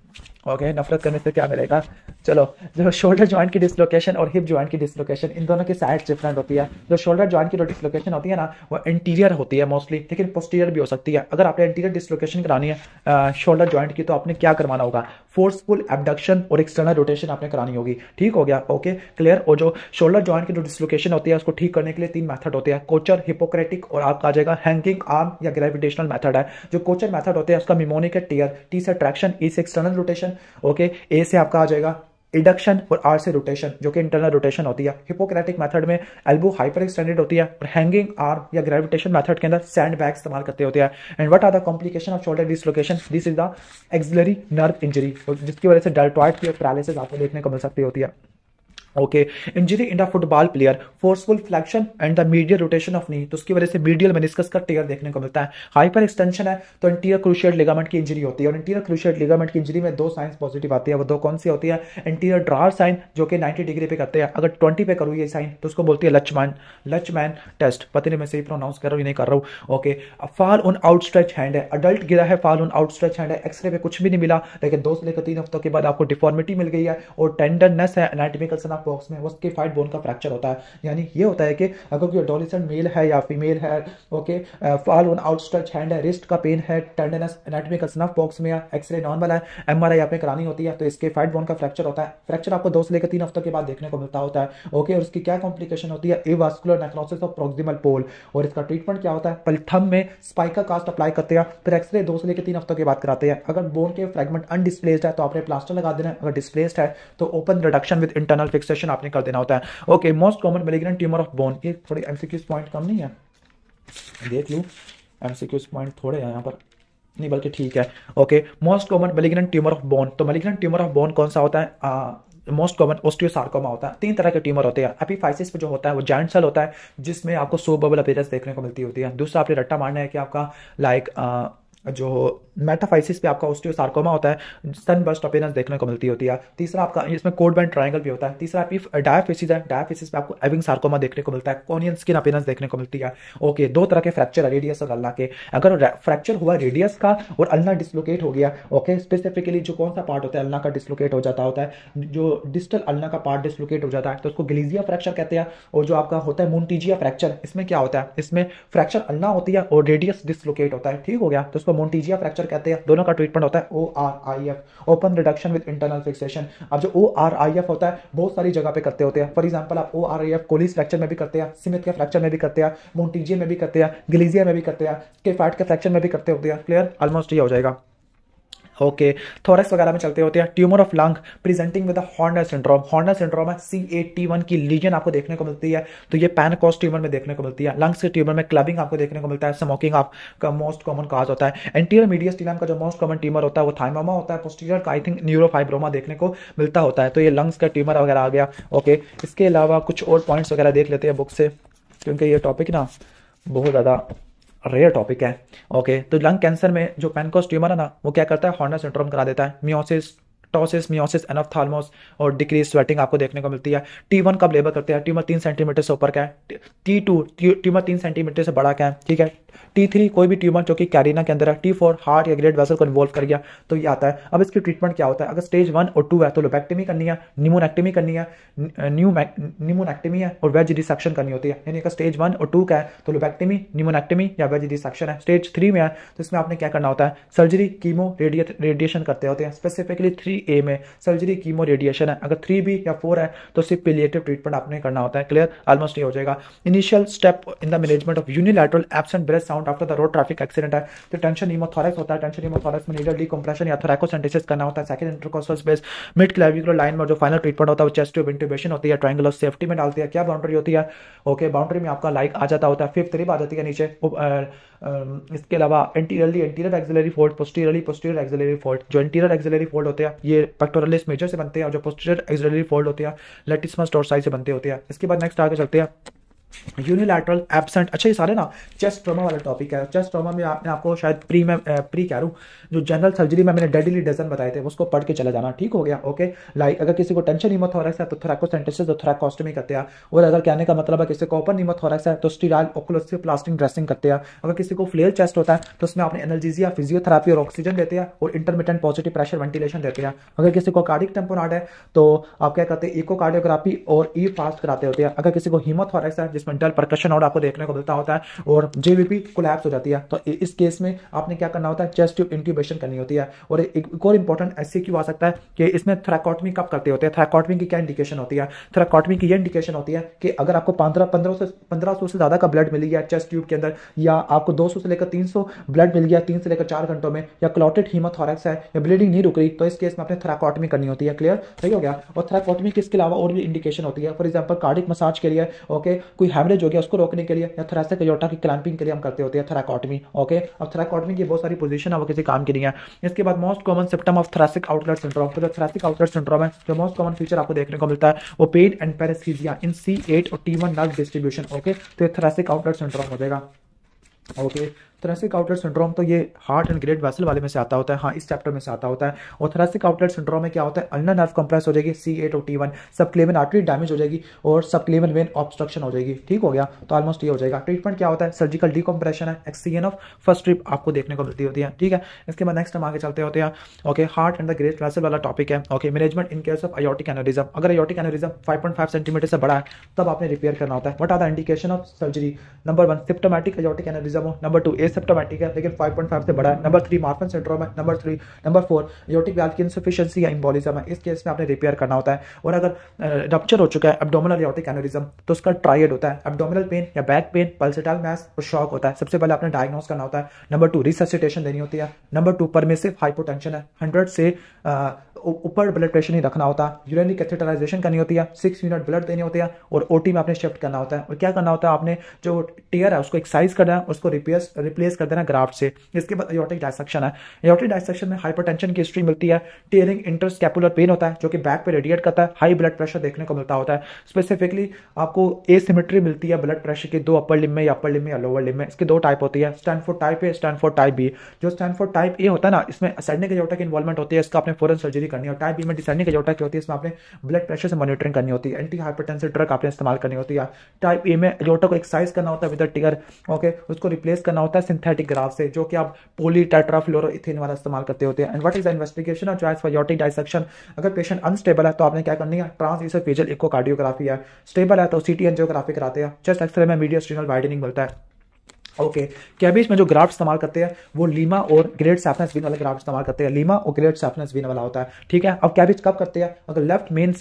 ओके नफरत करने से क्या मिलेगा, चलो जो शोल्डर जॉइंट की डिसलोकेशन और हिप जॉइंट की डिसलोकेशन, इन दोनों की साइड डिफरेंट होती है। जो शोल्डर जॉइंट की जो डिसलोकेशन होती है ना वो इंटीरियर होती है मोस्टली, लेकिन पोस्टीरियर भी हो सकती है। अगर आपने इंटीरियर डिसलोकेशन करानी है शोल्डर जॉइंट की तो आपने क्या करवाना होगा, फोर्सफुल एबडक्शन और एक्सटर्नल रोटेशन आपने करानी होगी। ठीक हो गया। Okay clear. और जो शोल्डर जॉइंट की जो डिसलोकेशन होती है उसको ठीक करने के लिए 3 मेथड होते हैं, कोचर, हिपोक्रेटिक और आपका आ जाएगा हैंगिंग आर्म या ग्रेविटेशनल मेथड है। जो कोचर मेथड होते हैं उसका मिमोनिक है टियर, टी से ट्रैक्शन, ई से एक्सटर्नल रोटेशन, ओके ए से आपका आ जाएगा इडक्शन और आर से रोटेशन जो कि इंटरनल रोटेशन होती है। हिपोक्रेटिक मेथड में एल्बो हाइपर एक्सटेंडेड होती है, और हैंगिंग आर्म या ग्रेविटेशन मेथड के अंदर सैंड बैग इस्तेमाल करते होते हैं। And what are the complication of shoulder dislocation, this is the axillary nerve injury, जिसकी वजह से डेल्टॉइड की पैरालिसिस आपको देखने को मिल सकती होती है। Okay injury in the football player, forceful flexion and the medial rotation of नी, तो उसकी वजह से मीडियल मेनिस्कस का टेयर देखने को मिलता है। हाइपर एक्सटेंशन है तो इंटीरियर क्रूशिएट लिगामेंट की इंजरी होती है, और इंटीरियर क्रूशिएट लिगामेंट की इंजरी में 2 साइंस पॉजिटिव आती है। वो 2 कौन सी होती है, इंटीरियर ड्रॉर साइन जो कि 90 डिग्री पे करते हैं, अगर 20 पे करूँ ये साइन तो उसको बोलती है लचमैन टेस्ट, पता नहीं मैं सही प्रोनाउंस कर रहा हूँ नहीं कर रहा हूँ। Okay fall on outstretch hand है, अडल्ट गिरा है, फॉल ऑन आउटस्ट्रेच हैंड है, एक्सरे पे कुछ भी नहीं मिला, लेकिन 2 से लेकर 3 हफ्तों के बाद आपको डिफॉर्मिटी मिल गई है और टेंडरनेस है, एनाटॉमिकल सन ऑफ बॉक्स में वो स्किफाइड बोन का फ्रैक्चर होता है। यानी ये होता है कि अगर कोई एडोलेसेंट मेल है या फीमेल है, okay, fall on outstretch hand है, रिस्ट का पेन है, टेंडरनेस, एनाटॉमी का स्नफ बॉक्स में, एक्सरे नॉर्मल है, एमआरआई आपने करानी होती है, तो स्किफाइड बोन का फ्रैक्चर होता है। फ्रैक्चर आपको 2 से लेकर 3 हफ्तों के बाद देखने को मिलता होता है, ओके। और उसकी क्या कॉम्प्लिकेशन होती है, एवास्कुलर नेक्रोसिस ऑफ प्रॉक्सिमल पोल। और इसका ट्रीटमेंट क्या होता है, पहले थंब में स्पाइका कास्ट अप्लाई करते हैं, फिर एक्सरे 2 से लेकर 3 हफ्तों के बाद कराते हैं। अगर बोन के फ्रैगमेंट अनडिस्प्लेस्ड है तो आपने प्लास्टर लगा देना है, अगर डिस्प्लेस्ड है तो open reduction with internal fixation आपने कर देना होता है। Okay, most common malignant tumour of bone, ये थोड़ी एमसीक्यूज पॉइंट कम नहीं है, देख लूं एमसीक्यूज पॉइंट थोड़े हैं यहाँ पर, नहीं बल्कि ठीक है। Okay, most common malignant tumour of bone, तो मैलिग्नेंट ट्यूमर ऑफ बोन कौन सा होता है, मोस्ट कॉमन ओस्टियोसार्कोमा होता है। 3 तरह के ट्यूमर होते हैं। एपिफाइसिस पे जो होता है वो जॉइंट सेल होता है जिसमें आपको सोप बबल अपीयरेंस देखने को मिलती होती है। दूसरा आपने रट्टा मारना है कि आपका लाइक जो मेटाफाइसिस पे आपका ओस्टियोसार्कोमा होता है, सनबर्स्ट अपीयरेंस देखने को मिलती होती है। तीसरा आपका इसमें कोड बैंड ट्रायंगल भी होता है। तीसरा डायफिसिस है, डायफिसिस पे आपको एविंग सार्कोमा देखने को मिलता है, कोनियन स्किन अपीयरेंस देखने को मिलती है। ओके, 2 तरह के फ्रैक्चर है, रेडियस और अल्ना के। अगर फ्रैक्चर हुआ रेडियस का और अल्ना डिसलोकेट हो गया, ओके, स्पेसिफिकली जो कौन सा पार्ट होता है अल्ना का डिसलोकेट हो जाता होता है, जो डिस्टल अल्ना का पार्ट डिसलोकेट हो जाता है तो उसको ग्लेजिया फ्रैक्चर कहते हैं। और जो आपका होता है मोन्टीजिया फ्रैक्चर, इसमें क्या होता है, इसमें फ्रैक्चर अल्ना होती है और रेडियस डिसलोकेट होता है, ठीक हो गया, तो उसको मोन्टीजिया फ्रैक्चर कहते हैं। दोनों का ट्रीटमेंट होता है ORIF, open reduction with internal fixation. अब जो ORIF होता है बहुत सारी जगह पे करते होते हैं। फॉर एग्जांपल आप ORIF कोलिस फ्रैक्चर में भी करते हैं, सिमित के फ्रैक्चर में भी करते हैं, मोन्टीजिया में भी करते हैं, ग्लेजिया में भी करते हैं, स्किफाइड के फ्रैक्चर में भी करते होते हैं। क्लियर, ऑलमोस्ट ये हो जाएगा। ओके, थोरैक्स वगैरह में चलते होते हैं। Tumour of lung presenting with Horner syndrome, Horner syndrome है, C8T1 की लीजन आपको देखने को मिलती है, तो ये पैनकोस्ट ट्यूमर में देखने को मिलती है। लंग्स के ट्यूमर में क्लबिंग आपको देखने को मिलता है, स्मोकिंग आपका मोस्ट कॉमन काज होता है। एंटीरियर मीडियस्टिलम का जो मोस्ट कॉमन ट्यूमर होता है वो थाइमोमा होता है। पोस्टीरियर का आई थिंक न्यूरोफाइब्रोमा देखने को मिलता होता है। तो ये लंग्स का ट्यूमर वगैरह आ गया। ओके, इसके अलावा कुछ और पॉइंट्स वगैरह देख लेते हैं बुक से, क्योंकि ये टॉपिक ना बहुत ज़्यादा रेयर टॉपिक है। ओके, तो लंग कैंसर में जो पैनकोस ट्यूमर है ना वो क्या करता है, हॉर्नर सिंड्रोम करा देता है। मियोसिस, टॉसिस, मियोसिस, एनॉप्थाल्मोस और डिक्रीज स्वेटिंग आपको देखने को मिलती है। T1 कब लेबर करते हैं, ट्यूमर 3 सेंटीमीटर से ऊपर का है। T2 ट्यूमर 3 सेंटीमीटर से बड़ा का है, ठीक है। T3 कोई भी ट्यूमर जो कि कैरिना के अंदर है। T4 हार्ट या ग्रेट वेसल को इन्वॉल्व कर गया तो ये आता है। अब इसकी ट्रीटमेंट क्या होता है, अगर स्टेज 1 और 2 है तो लोबेक्टमी करनी है, निमोनेक्टमी करनी है, निमोनेक्टमी है और वेज रिसेक्शन करनी होती है। यानी अगर स्टेज 1 और 2 का है तो लोबेक्टमी, निमोनेक्टमी या वेज रिसेक्शन है। स्टेज 3 में है तो इसमें आपने क्या करना होता है, सर्जरी, कीमो, रेडिएशन करते होते हैं। स्पेसिफिकली 3A में सर्जरी, कीमो, रेडिएशन है। अगर 3B या 4 है तो सिर्फ पिलिएटिव ट्रीटमेंट आपने करना होता है। क्लियर, ऑलमोस्ट ये हो जाएगा। Initial step in the management of unilateral absent breath sound after the road traffic accident है तो टेंशन हीमोथोरैक्स होता है। टेंशन हीमोथोरैक्स में नीडल डिकम्प्रेशन या थोरैकोसेंटेसिस करना होता है। Second intercostal space mid clavicular line में जो फाइनल ट्रीटमेंट होता है वो चेस्ट ट्यूब इंट्यूबेशन होती है। ट्रायंगल ऑफ सेफ्टी में डालती है। क्या बाउंड्री होती है, ओके, बाउंड्री में आपका लाइक आ जाता होता है, 5th रिब आ जाती है नीचे। इसके अलावा anterior axillary fold, posterior axillary fold. जो एंटीरियर एक्सिलरी फोल्ड होते हैं ये पेक्टोरलिस मेजर से बनते हैं और जो पोस्टीरियर एक्सिलरी फोल्ड होते हैं लेटिसमस डोर्साई से बनते होते हैं। इसके बाद नेक्स्ट आगे चलते हैं यूनिलैटरल एब्सेंट। अच्छा, ये सारे ना चेस्ट ट्रॉमा वाला टॉपिक है। चेस्ट ट्रॉमा में आपने आपको शायद प्री कह रहा हूँ, जो जनरल सर्जरी में मैंने डेडली डजन बताए थे उसको पढ़ के चला जाना, ठीक हो गया। ओके, लाइक अगर किसी को टेंशन हीमोथोरैक्स है तो थोरैकोसेंटेसिस और थोरैकोस्टमी करते हैं। और अगर कहने का मतलब है किसी को ओपन हीमोथोरैक्स है तो स्टीराइल ओकुलोसिव प्लास्टिंग ड्रेसिंग करते हैं। अगर किसी को फ्लेयर चेस्ट होता है तो उसमें आपने एनाल्जेसिया, फिजियोथेरेपी और ऑक्सीजन देते हैं और इंटरमिटेंट पॉजिटिव प्रेशर वेंटिलेशन देते हैं। अगर किसी को कार्डिक टेम्पोनार्ड है तो आप क्या करते हैं, इकोकार्डियोग्राफी और ई फास्ट कराते होते हैं। अगर किसी को हीमोथोरैक्स है जिसमें डल परकशन और आपको देखने को मिलता होता है और जेवीपी कोलैप्स हो जाती है तो इस केस में आपने क्या करना होता है, चेस्ट ट्यूब इंट्यूबेशन करनी होती है। और एक और इंपॉर्टेंट एससीक्यू आ सकता है कि इसमें थ्रैकोटमी कब करते होते हैं, थ्रैकोटमी की क्या इंडिकेशन होती है। थ्रैकोटमी की ये इंडिकेशन होती है कि अगर आपको 1500 से ज्यादा का ब्लड मिल गया चेस्ट ट्यूब के अंदर, या आपको 200 से लेकर 300 ब्लड मिल गया 3 से लेकर 4 घंटों में, या क्लॉटेड हीमोथोरैक्स है या ब्लीडिंग नहीं रुक रही, तो इस केस में आपने थ्रैकोटमी करनी होती है। क्लियर, सही हो गया। और थ्रैकोटमी के इसके अलावा और भी इंडिकेशन होती है। फॉर एग्जांपल कार्डिक मसाज के लिए, ओके, कोई हेमरेज हो गया उसको रोकने के लिए, या थोरैसिक एयोर्टा की क्लैंपिंग के लिए हम करते होते हैं थोरैकोटमी। ओके, अब थोरैकोटमी की बहुत सारी पोजीशन है वो किसी काम की नहीं है। इसके बाद most common symptom of thoracic outlet syndrome. तो जो थोरैसिक आउटलेट सिंड्रोम है, जो मोस्ट कॉमन फीचर आपको देखने को मिलता है वो pen and paresthesia in C8 और T1 नर्व डिस्ट्रीब्यूशन। ओके, तो ये थोरैसिक आउटलेट सिंड्रोम हो जाएगा। ओके, थोरेसिक आउटलेट सिंड्रोम तो ये हार्ट एंड ग्रेट वेसल वाले में से आता होता है, हाँ इस चैप्टर में से आता होता है। और थोरेसिक आउटलेट सिंड्रोम में क्या होता है, अल्नर नर्व कंप्रेस हो जाएगी C8 और T1, सबक्लेवियन आर्टरी डैमेज हो जाएगी और सबक्लेवियन वेन ऑब्स्ट्रक्शन हो जाएगी। ठीक हो गया, तो ऑलमोस्ट ये हो जाएगा। ट्रीटमेंट क्या होता है, सर्जिकल डिकम्प्रेशन है, एक्ससीजन ऑफ फर्स्ट स्ट्रिप आपको देखने को मिलती होती है। ठीक है, इसके बाद नेक्स्ट हम आगे चलते होते हैं। Okay, heart and the great vessel वाला टॉपिक है। Okay, management in case of aortic aneurysm. अगर अयोर्टिक एनेरिज्म 5.5 सेंटीमीटर से बड़ा है तब आपने रिपेयर करना होता है। What are the indication of surgery, number 1 symptomatic aortic aneurysm हो, नंबर 2 एसिम्प्टोमेटिक है लेकिन 5.5 से बड़ा है, नंबर 3 मार्फन सिंड्रोम है, नंबर 4 अयोर्टिक वाल्व की इनसफिशिएंसी या एम्बोलिज्म है। इस केस में आपने रिपेयर करना होता है। और अगर रप्चर हो चुका है एब्डोमिनल अयोर्टिक एनेरिज्म तो उसका ट्रायड होता है, एब्डोमिनल पेन या बैक पेन, पल्सेटाइल मैस और शॉक होता है। सबसे पहले आपने डायग्नोस करना होता है। नंबर 2 रिससिटेशन देनी होती है। नंबर 2 परमिसिव हाइपोटेंशन है, 100 से ऊपर ब्लड प्रेशर नहीं रखना होता। यूरिनरी कैथेटराइजेशन करनी होती है, 6 यूनिट ब्लड देनी होती है और ओटी में आपने शिफ्ट करना होता है। और क्या करना होता है, आपने जो टीयर है उसको एक्साइज करना है, उसको रिप्लेस कर देना ग्राफ्ट से। इसके बाद एयोर्टिक डायसेक्शन है। एयोर्टिक डायसेक्शन में हाइपरटेंशन की हिस्ट्री मिलती है, टीयरिंग इंटरस्कैपुलर पेन होता है जो कि बैक पे रेडिएट करता है, हाई ब्लड प्रेशर देखने को मिलता होता है। स्पेसिफिकली आपको एसिमेट्री मिलती है ब्लड प्रेशर की, 2 अपर लिम्ब में या अपर लिम्ब में या लोअर लिम्ब में। इसकी 2 टाइप होती है, Stanford type A, Stanford type B. जो स्टैनफोर्ड टाइप ए होता है ना, इसमें असेंडिंग एयोर्टिक इन्वॉल्वमेंट होती है, इसका आपने फौरन सर्जरी करनी है। टाइप बी में डिसेंडिंग एयोर्टिक होती है, इसमें आपने ब्लड प्रेशर से मॉनिटरिंग करनी होती है, एंटी हाइपरटेंसिव ड्रग आपने इस्तेमाल करनी होती है। टाइप ए में एयोर्टा को एक्सरसाइज करना होता है विद टीयर। ओके, उसको रिप्लेस करना होता है सिंथेटिक ग्राफ से जो कि आप पॉली टेट्राफ्लोरोइथेन वाला इस्तेमाल करते होते हैं। And what is the investigation of choice for aortic dissection. अगर पेशेंट अनस्टेबल है तो आपने क्या करनी है, ट्रांसइसोफेजियल इकोकार्डियोग्राफी है। स्टेबल है तो सीटी एंजियोग्राफी कराते हैं। चेस्ट एक्सरे में मीडियोस्ट्रीनल वाइडनिंग मिलता है। ओके, कैबेज में जो ग्राफ्ट इस्तेमाल करते हैं वो लीमा और ग्रेट सैफनेस वीन वाला ग्राफ्ट इस्तेमाल करते हैं, लीमा और ग्रेट सैफनेस वीन वाला होता है। ठीक है, अब कैबेज कब करते हैं, अगर लेफ्ट मेन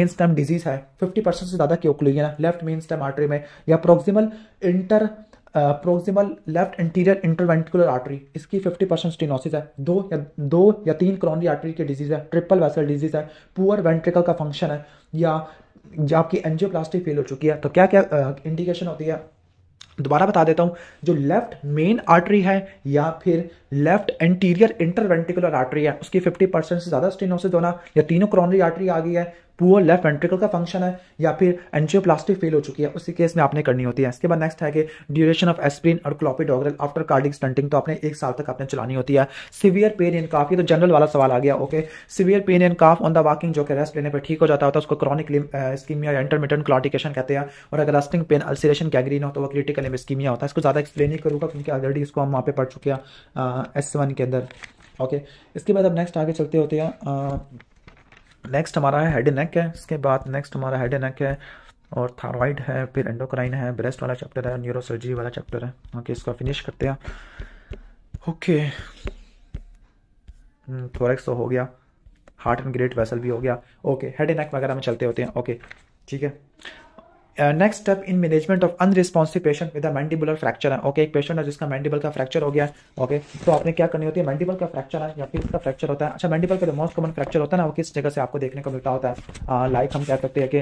स्टेम डिजीज है, 50% से ज्यादा की ओक्लूजन है लेफ्ट मेन स्टेम आर्टरी में, या proximal left interior interventricular artery, इसकी 50% स्टेनोसिस है, 2 या 3 कोरोनरी आर्टरी की डिजीज है, ट्रिपल वेसल डिजीज है, पुअर वेंट्रिकल का फंक्शन है, या आपकी एंजियोप्लास्टी फेल हो चुकी है। तो क्या क्या इंडिकेशन होती है, दोबारा बता देता हूं, जो लेफ्ट मेन आर्टरी है या फिर लेफ्ट एंटीरियर इंटरवेंट्रिकुलर आर्टरी है उसकी 50% से ज्यादा स्टेनोसिस होना, या तीनों कोरोनरी आर्टरी आ गई है, पुअर लेफ्ट वेंट्रिकल का फंक्शन है, या फिर एंजियोप्लास्टी फेल हो चुकी है, उसी केस में आपने करनी होती है। इसके बाद नेक्स्ट है कि ड्यूरेशन ऑफ एस्प्रिन और क्लोपिडोग्रेल आफ्टर कार्डिक स्टंटिंग, तो आपने 1 साल तक आपने चलानी होती है। सिवियर पेन इन काफ, ये तो जनरल वाला सवाल आ गया। Okay, severe pain in calf on the walking जो कि रेस्ट लेने पर ठीक हो जाता होता है उसको क्रॉनिक इस्कीमिया या इंटरमिटेंट क्लॉटिकेशन कहते हैं। और अगर रेस्टिंग पेन अल्सरेशन गैंग्रीन हो तो वो क्रिटिकल इस्कीमिया होता है। इसको ज्यादा एक्सप्लेन नहीं करूंगा क्योंकि ऑलरेडी इसको हम वहाँ पे पढ़ चुके हैं S1 के अंदर। ओके, इसके बाद अब नेक्स्ट आगे चलते होते हैं। नेक्स्ट हमारा है हेड एंड नेक है, इसके बाद नेक्स्ट हमारा हेड एंड नेक है और थायराइड है, फिर एंडोक्राइन है, ब्रेस्ट वाला चैप्टर है, न्यूरोसर्जरी वाला चैप्टर है। ओके, इसको फिनिश करते हैं। ओके, थोरेक्स तो हो गया, हार्ट एंड ग्रेट वेसल भी हो गया। ओके, हेड एंड नेक वगैरह में चलते होते हैं। ओके, ठीक है। Next step in management of unresponsive patient with mandibular fracture है। ओके, एक पेशेंट है जिसका मैंडिबल का फ्रैक्चर हो गया है। ओके, तो आपने क्या करनी होती है, मैंडिबल का फ्रैक्चर है या फिर इसका फ्रैक्चर होता है। अच्छा, मैंडिबल का जो मोस्ट कॉमन फ्रैक्चर होता है ना वो किस जगह से आपको देखने को मिलता होता है, लाइक हम क्या करते हैं कि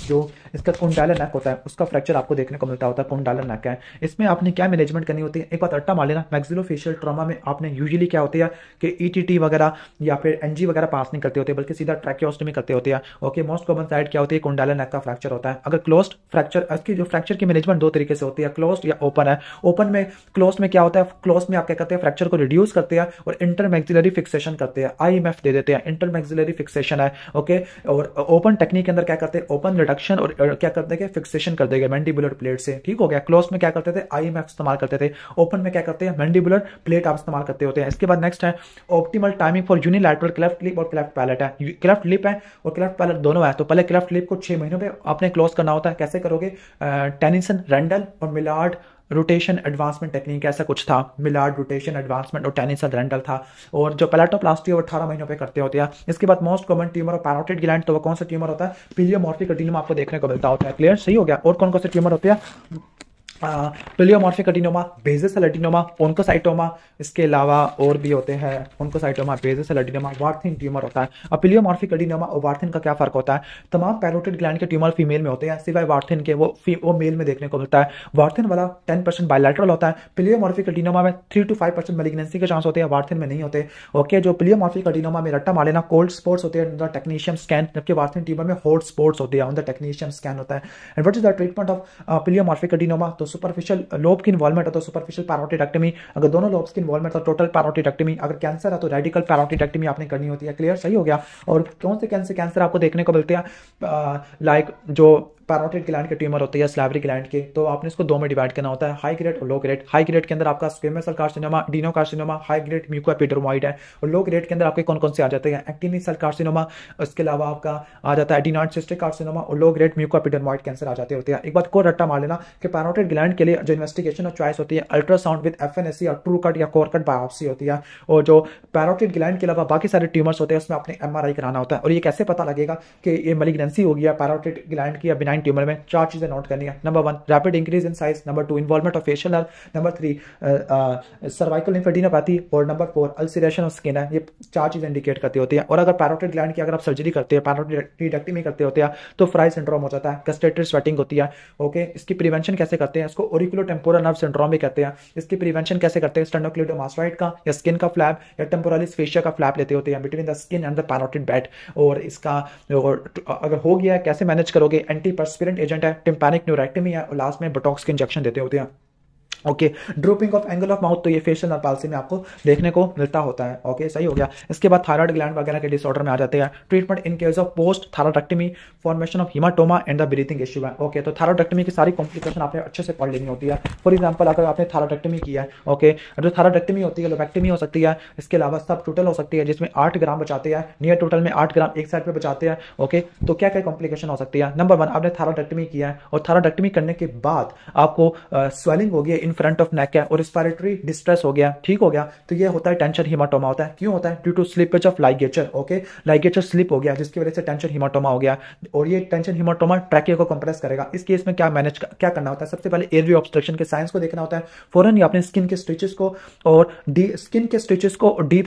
जो इसका कुंडालन नेक होता है उसका फ्रैक्चर आपको देखने को मिलता होता है, कुंडालन नेक है। इसमें आपने क्या मैनेजमेंट करनी होती है, एक बात अट्टा मार लेना, मैक्सिलोफेशियल ट्रॉमा में आपने यूजुअली क्या होती है कि ईटीटी वगैरह या फिर एनजी वगैरह पास नहीं करते होते बल्कि सीधा ट्रैकियोस्टमी करते होते हैं। ओके, मोस्ट कॉमन साइड क्या होती है, कुंडालन नेक का फ्रैक्चर होता है। अगर क्लोज्ड फ्रैक्चर, इसकी जो फ्रैक्चर की मैनेजमेंट 2 तरीके से होती है, क्लोज्ड या ओपन है। क्लोज्ड में क्या होता है, क्लोज्ड में आप क्या करते हैं, फ्रैक्चर को रिड्यूस करते हैं और इंटरमैक्सिलरी फिक्सेशन करते हैं, IMF दे देते हैं, इंटरमैक्सिलरी फिक्सेशन है। ओके, और ओपन टेक्निक के अंदर क्या करते हैं, ओपन रिडक्शन और क्या करते हैं, फिक्सेशन कर देंगे मैंडिबुलर प्लेट से। ठीक हो गया। क्लोज में क्या करते थे, IMF इस्तेमाल करते थे, ओपन में क्या करते हैं, मैंडिबुलर प्लेट आप इस्तेमाल करते होते हैं। इसके बाद नेक्स्ट है optimal timing for unilateral cleft lip और क्लेफ्ट पैलेट है। क्लेफ्ट लिप है और क्लेफ्ट पैलेट दोनों है, तो पहले क्लेफ्ट लिप को 6 महीनों पे आपने क्लोज करना होता है। कैसे करोगे, टेनिसन रेंडल और मिलार्ड रोटेशन एडवांसमेंट टेक्निक ऐसा कुछ था, मिलार्ड रोटेशन एडवांसमेंट और टेनिसन रेंडल था। और जो पैलेटोप्लास्टी वो 18 महीनों पे करते होते हैं। इसके बाद most common tumour of parotid gland, तो वो कौन सा ट्यूमर होता है, पिलियोमॉर्फिक एडिनोमा आपको देखने को मिलता होता है। क्लियर, सही हो गया। और कौन कौन से ट्यूमर होते हैं, pleomorphic adenoma, basal cell adenoma, oncocytoma, इसके अलावा और भी होते हैं oncocytoma, basal cell adenoma, Warthin tumour होता है। अब पिलियोमॉर्फिक एडिनोमा और वार्थिन का क्या फर्क होता है, तमाम पैरोटिड ग्लैंड के ट्यूमर फीमेल में होते हैं सिवाय वार्थिन के, वो मेल में देखने को मिलता है। वार्थिन वाला 10% बायलैटरल होता है, पिलियोमॉर्फिक एडिनोमा में 3 to 5% मैलिग्नेंसी के चांस होते हैं, वार्थिन में नहीं होते। ओके, जो पिलियोमॉर्फिक एडिनोमा में रट्टा मार लेना, कोल्ड स्पॉट्स होते हैं द टेक्नीशियम स्कैन, जबकि वार्थिन ट्यूमर में हॉट स्पॉट्स होते हैं ऑन द टेक्नीशियम स्कैन होता है। And what is the treatment of pleomorphic adenoma, तो सुपरफिशियल लोब की इन्वॉल्वमेंट है तो सुपरफिशियल पैरोटिडेक्टमी, अगर दोनों लोब्स की इन्वॉल्वमेंट है तो टोटल पैरोटिडेक्टमी, अगर कैंसर है तो रेडिकल पैरोटिडेक्टमी आपने करनी होती है। क्लियर, सही हो गया। और कौन से कैंसर आपको देखने को मिलते हैं, लाइक जो पैरोटिड ग्लैंड के ट्यूमर होते हैं, स्लैवरी ग्लैंड के, तो आपने इसको दो में डिवाइड करना होता है, हाई ग्रेड और लो ग्रेड। हाई ग्रेड के अंदर आपका squamous cell carcinoma, adenocarcinoma, high grade mucoepidermoid है। और लो ग्रेड के अंदर आपके कौन कौन से आ जाते हैं, एक्टिनिक सेल कार्सिनोमा, उसके अलावा आपका आ जाता है एडिनॉइड सिस्टिक कार्सिनोमा, और लो ग्रेड म्यूकोएपिडर्मोइड कैंसर आ जाते होते हैं। एक बात को रट्टा मार लेना कि पैरोटिड ग्लैंड के लिए जो इन्वेस्टिगेशन और चॉइस होती है अल्ट्रासाउंड विद एफएनएससी और ट्रू कट या कोर कट बायोप्सी होती है। और जो पैरोटिड ग्लैंड के अलावा बाकी सारे ट्यूमर्स होते हैं उसमें आपने एमआरआई कराना होता है। और ये कैसे पता लगेगा कि ये मैलिग्नेंसी हो गया पैरोटिड ग्लैंड की या बिनाइन ट्यूमर में, चार चीजें नोट करनी है। Number 1 rapid increase in size, number 2 involvement of facial nerve, number 3 cervical lymphadenopathy, और नंबर 4 अल्सरेशन ऑफ स्किन है। ये चार चीजें इंडिकेट करती होती है। और अगर पैरोटिड ग्लैंड की अगर आप सर्जरी करते हैं, पैरोटिडेक्टमी करते होते हैं तो फ्राई सिंड्रोम हो जाता है, गस्ट्रेटेड स्वेटिंग होती है। ओके, इसकी प्रिवेंशन कैसे करते हैं, इसको ऑरिकुलोटेम्पोरल नर्व सिंड्रोम भी कहते हैं। इसकी प्रिवेंशन कैसे करते हैं, स्टेनोक्लीडोमास्टोइड का या स्किन का फ्लैप या टेम्पोरालिस फेशिया का फ्लैप लेते होते हैं between the skin and the parotid bed. और इसका अगर हो गया है कैसे मैनेज करोगे, एंटी पर्स्पिरेंट एजेंट है, टिम्पैनिक न्यूरेक्टमी है, और लास्ट में बोटॉक्स के इंजेक्शन देते होते हैं। Okay, drooping of angle of mouth, तो ये फेशियल नर्व पाल्सी में आपको देखने को मिलता होता है। ओके, सही हो गया। इसके बाद थायराइड ग्लैंड वगैरह के डिसऑर्डर में आ जाते हैं। Treatment in case of post thyroidectomy, formation of haematoma and the breathing issue है। ओके, तो थायराइडेक्टमी की सारी कॉम्प्लिकेशन आपने अच्छे से पढ़ लेनी होती है। फॉर एग्जाम्पल अगर आपने थायराइडेक्टमी किया है, ओके, जो थायराइडेक्टमी होती है लोबेक्टमी हो सकती है, इसके अलावा सब टोटल हो सकती है जिसमें 8 ग्राम बचाते हैं, नियर टोटल में 8 ग्राम एक साइड पे बचाते हैं। ओके, तो क्या क्या कॉम्प्लिकेशन हो सकती है। नंबर 1 आपने थायराइडेक्टमी किया है और थायराइडेक्टमी करने के बाद आपको स्वेलिंग हो गई इन फ्रंट ऑफ नेक है और रिस्पिरेटरी डिस्ट्रेस हो गया, ठीक हो गया, तो ये होता है टेंशन हीमाटोमा होता है। क्यों होता है, due to slippage of ligature. Okay, ligature slip हो गया जिसकी वजह से टेंशन हीमाटोमा हो गया, और ये टेंशन हीमाटोमा ट्रैकिया को कंप्रेस करेगा। इस केस में क्या करना होता है, सबसे पहले एयरवे ऑब्स्ट्रक्शन के साइंस को देखना होता है, फौरन ही अपने स्किन के स्टिचेस को और डीप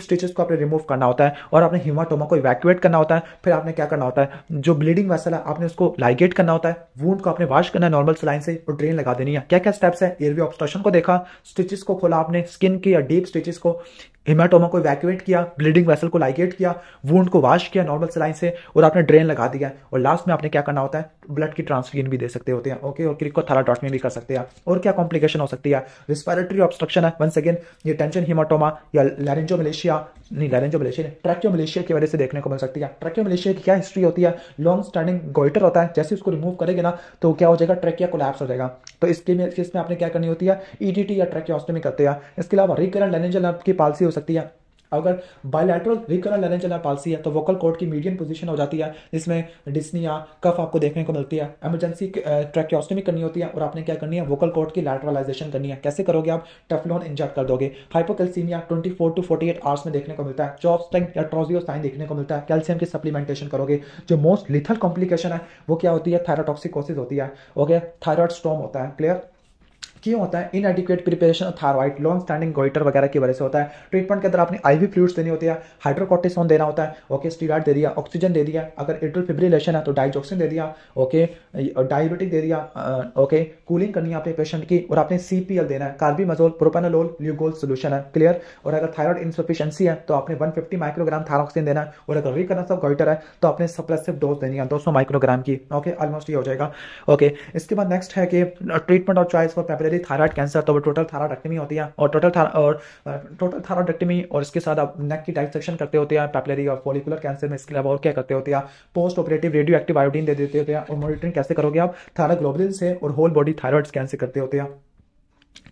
स्टिचेस को आपने रिमूव करना होता है और आपने हीमाटोमा को इवैक्यूएट करना होता है। फिर आपने क्या करना होता है, जो ब्लीडिंग वेसल है आपने उसको लाइगेट करना होता है, वुंड को आपने वॉश करना है नॉर्मल सलाइन से और ड्रेन लगा देनी है। क्या क्या स्टेप्स है, एयरवे ऑब्स्ट्रक्शन को देखा, स्टिचेस को खोला आपने, स्किन की या डीप स्टिचेस को, हेमाटोमा को इवैक्यूएट किया, ब्लीडिंग वेसल को लाइगेट किया, वुंड को वॉश किया नॉर्मल सलाइन से और आपने ड्रेन लगा दिया। और लास्ट में आपने क्या करना होता है, ब्लड की ट्रांसफ्यूजन भी दे सकते होते हैं। ओके, और क्रिकोथैलाटॉटमी भी कर सकते हैं। और क्या कॉम्प्लिकेशन हो सकती है, रिस्पिरेटरी ऑब्स्ट्रक्शन है, वंस अगेन ये टेंशन हीमाटोमा या ट्रैकियोमलेशिया की वजह से देखने को मिल सकती है। ट्रैकियोमलेशिया की क्या हिस्ट्री होती है, लॉन्ग स्टैंडिंग गोइटर होता है, जैसे उसको रिमूव करेंगे ना तो क्या हो जाएगा, ट्रैकिया कोलैप्स हो जाएगा। तो इसमें आपने क्या करनी होती है, ईडीटी या ट्रैकियोस्टोमी करते हैं। इसके अलावा रिकरेंट लेरेंजियल नर्व की पाल्सी हो सकती है। अगर bilateral recurrent laryngeal nerve palsy है तो वोकल कॉर्ड की मीडियन पोजीशन हो जाती है, जिसमें डिस्निया कफ आपको देखने को मिलती है। इमरजेंसी ट्रैकियोस्टोमी करनी होती है और आपने क्या करनी है, वोकल कॉर्ड की लैटरलाइजेशन करनी है। कैसे करोगे आप, टेफ्लॉन इंजेक्ट कर दोगे। हाइपोकैल्सीमिया 24 to 48 आवर्स में देखने को मिलता है। चॉपस्टिंग या ट्रोजियोसाइन देखने को मिलता है। कैल्शियम की सप्लीमेंटेशन करोगे। जो मोस्ट लिथल कॉम्प्लिकेशन है वो क्या होती है, थायरोटॉक्सिकोसिस होती है। ओके, थायराइड स्टॉर्म होता है। क्लियर, क्यों होता है, इनएडिक्वेट preparation of thyroid, long standing goitre वगैरह की वजह से होता है। ट्रीटमेंट के अंदर आपने आईवी फ्लूइड्स देनी होती है, हाइड्रोकोर्टिसोन देना होता है। ओके, स्टीरॉइड दे दिया, ऑक्सीजन दे दिया, अगर एट्रियल फिब्रिलेशन है तो डाइजॉक्सिन दे दिया। ओके, डायबिटिक दे दिया। ओके, कूलिंग करनी है आपने पेशेंट की और आपने सीपीएल देना है, कार्बिमजोल प्रोपेनोलोल ल्यूगोल सोल्यूशन है। क्लियर, और अगर थायराइड इनसफिशिएंसी है तो आपने 150 माइक्रोग्राम थायरॉक्सिन देना है और अगर रिकरेंस ऑफ गोइटर है तो आपने सप्रेसिव डोज देनी है 200 माइक्रोग्राम की। ओके, ऑलमोस्ट ये हो जाएगा। ओके, इसके बाद नेक्स्ट है कि ट्रीटमेंट और choice for papillary thyroid cancer, तो टोटल थायराइडेक्टमी होती है और टोटल थायराइडेक्टमी और इसके साथ आप नेक की डाइसेक्शन करते होते हैं पेपिलरी और फॉलिकुलर कैंसर में। इसके अलावा और क्या करते होते हैं, post operative radio active iodine दे देते होते हैं। और मॉनिटरिंग कैसे करोगे आप, थायरोग्लोबुलिन से और होल बॉडी थायराइड स्कैन से करते होते हैं।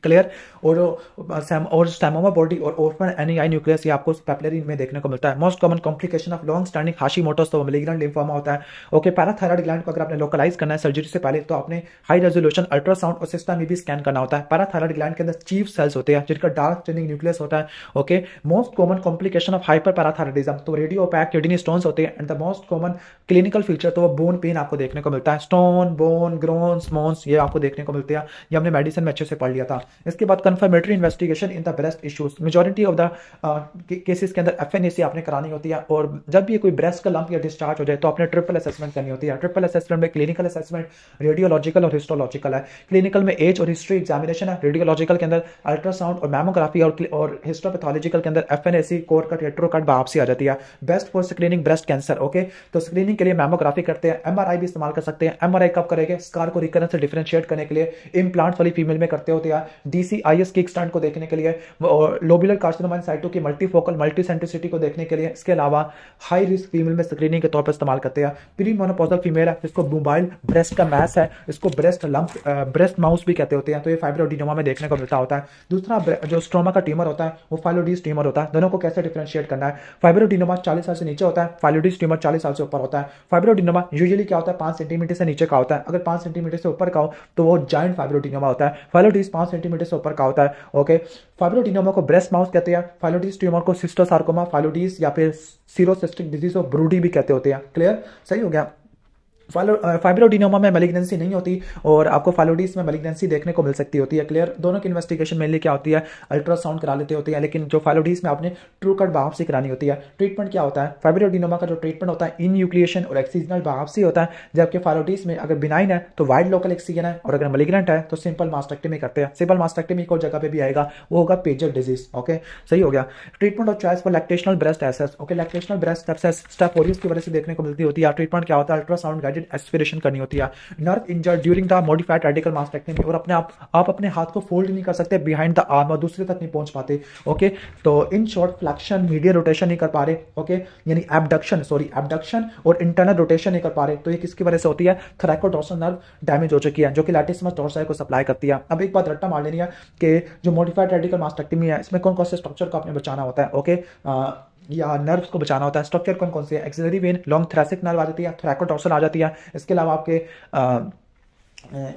क्लियर, और स्टेमोमा बॉडी और ऑर्फन एनीआई न्यूक्लियस ये आपको पेपिलरी में देखने को मिलता है। Most common complication of long standing Hashimoto's तो मैलिग्नेंट लिम्फोमा होता है। ओके, पैराथायराइड ग्लैंड को अगर आपने लोकलाइज करना है सर्जरी से पहले तो आपने हाई रेजोल्यूशन अल्ट्रासाउंड और सिस्टम में भी स्कैन करना होता है। पैराथायराइड ग्लैंड के अंदर चीफ सेल्स होते हैं जिनका डार्क स्टेनिंग न्यूक्लियस होता है। Okay, most common complication of hyper parathyroidism तो रेडियो ओपैक किडनी स्टोन्स होते हैं। And the most common clinical feature तो वो बोन पेन आपको देखने को मिलता है। स्टोन, बोन, ग्रोन्स, मोन्स ये आपको देखने को मिलते हैं। ये हमने मेडिसिन में अच्छे से पढ़ लिया था। इसके बाद confirmatory investigation in the breast issues, majority of the cases के अंदर एफएनएसी आपने करानी होती है, और जब भी कोई ब्रेस्ट का लंप या डिस्चार्ज हो जाए तो आपने ट्रिपल असेसमेंट करनी होती है। ट्रिपल असेसमेंट में क्लिनिकल असेसमेंट, रेडियोलॉजिकल और हिस्टोलॉजिकल है। क्लिनिकल में एज और हिस्ट्री एग्जामिनेशन है, रेडियोलॉजिकल के अंदर अल्ट्रासाउंड और मैमोग्राफी, और हिस्टोपैथोलॉजिकल के अंदर FNAC, core cut, hetero cut, biopsy आ जाती है। Best for screening breast cancer. Okay, तो स्क्रीनिंग के लिए मैमोग्राफी करते हैं, एमआरआई भी इस्तेमाल कर सकते हैं। एमआरआई कब करेंगे? स्कार को रिकरेंस से डिफरेंशिएट करने के लिए, इम्प्लांट्स वाली फीमेल में करते होते हैं, डीसीआईएस किक स्टंट को देखने के लिए, और लोबुलर कार्सिनोमा इन साइटो की मल्टीफोकल मल्टीसेंट्रिसिटी को देखने के लिए। इसके अलावा हाई रिस्क फीमेल में स्क्रीनिंग के तौर पर इस्तेमाल करते हैं। प्री मोनोपॉजल फीमेल है जिसको मोबाइल ब्रेस्ट का मैस है, इसको ब्रेस्ट लंप, ब्रेस्ट माउस भी कहते होते हैं, तो ये फाइब्रोएडेनोमा में देखने को मिलता होता है। दूसरा जो स्ट्रोमा का ट्यूमर होता है वो फाइलोइडीज ट्यूमर होता है। दोनों को कैसे डिफरेंशिएट करना है? फाइब्रोएडेनोमा 40 साल से नीचे होता है, फाइलोइडीज ट्यूमर 40 साल से ऊपर होता है। फाइब्रोएडेनोमा यूजुअली क्या होता है? 5 सेंटीमीटर से नीचे का होता है। अगर 5 सेंटीमीटर से ऊपर का हो तो वो जायंट फाइब्रोएडेनोमा होता है। फाइलोइडीज 5 सेंटीमीटर से ऊपर का होता है। ओके, फाइब्रोएडेनोमा को ब्रेस्ट माउस कहते हैं, फाइलोइडीज ट्यूमर को सिस्टोसार्कोमा, फाइलोइडीज या फिर सीरोसिस्टिक डिजीज ऑफ ब्रूडी भी कहते होते हैं। क्लियर? सही हो गया। फाइब्रोएडेनोमा में मैलिग्नेंसी नहीं होती और आपको फाइलोइडीज में मैलिग्नेंसी देखने को मिल सकती होती है। क्लियर? दोनों की इन्वेस्टिगेशन मेनली क्या होती है? अल्ट्रासाउंड करा लेते होते हैं, लेकिन जो फाइलोइडीज में आपने ट्रू कट बायोप्सी करानी होती है। ट्रीटमेंट क्या होता है? फाइब्रोएडेनोमा का जो ट्रीटमेंट होता है इन्यूक्लिएशन और एक्सीजनल बायोप्सी होता है, जबकि फाइलोइडीज में अगर बिनाइन है तो वाइड लोकल एक्सीजन है, और अगर मैलिग्नेंट है तो सिंपल मास्टेक्टमी करते हैं। सिंपल मास्टेक्टमी को जगह पे भी आएगा, वो होगा पेजर डिजीज। ओके, सही हो गया। Treatment of choice for lactational breast abscess. Okay, lactational breast abscess step Orius की वजह से देखने को मिलती होती है। ट्रीटमेंट क्या होता है? अल्ट्रासाउंड गाइडेड एस्पिरेशन करनी होती है। Nerve injured during the modified radical mastectomy, और आप अपने हाथ को फोल्ड नहीं कर सकते बिहाइंड द आर्म और दूसरे तक नहीं पहुंच पाते। ओके, तो in short flexion, medial rotation नहीं कर पा रहे। ओके, यानी एबडक्शन और इंटरनल रोटेशन नहीं कर पा रहे। तो ये किसकी वजह से होती है? थोरैकोडोर्सल नर्व डैमेज हो चुकी है, जो कि लैटिसिमस डोर्साई को सप्लाई करती है। अब एक बात रट्टा मार लेनी है कि जो मॉडिफाइड रेडिकल मास्टेक्टमी है इसमें कौन कौन से स्ट्रक्चर को आपने बचाना होता है। ओके, या नर्व्स को बचाना होता है। स्ट्रक्चर कौन कौन से है? Axillary vein, long thoracic nerve आ जाती है, थोरैकोडोर्सल आ जाती है। इसके अलावा आपके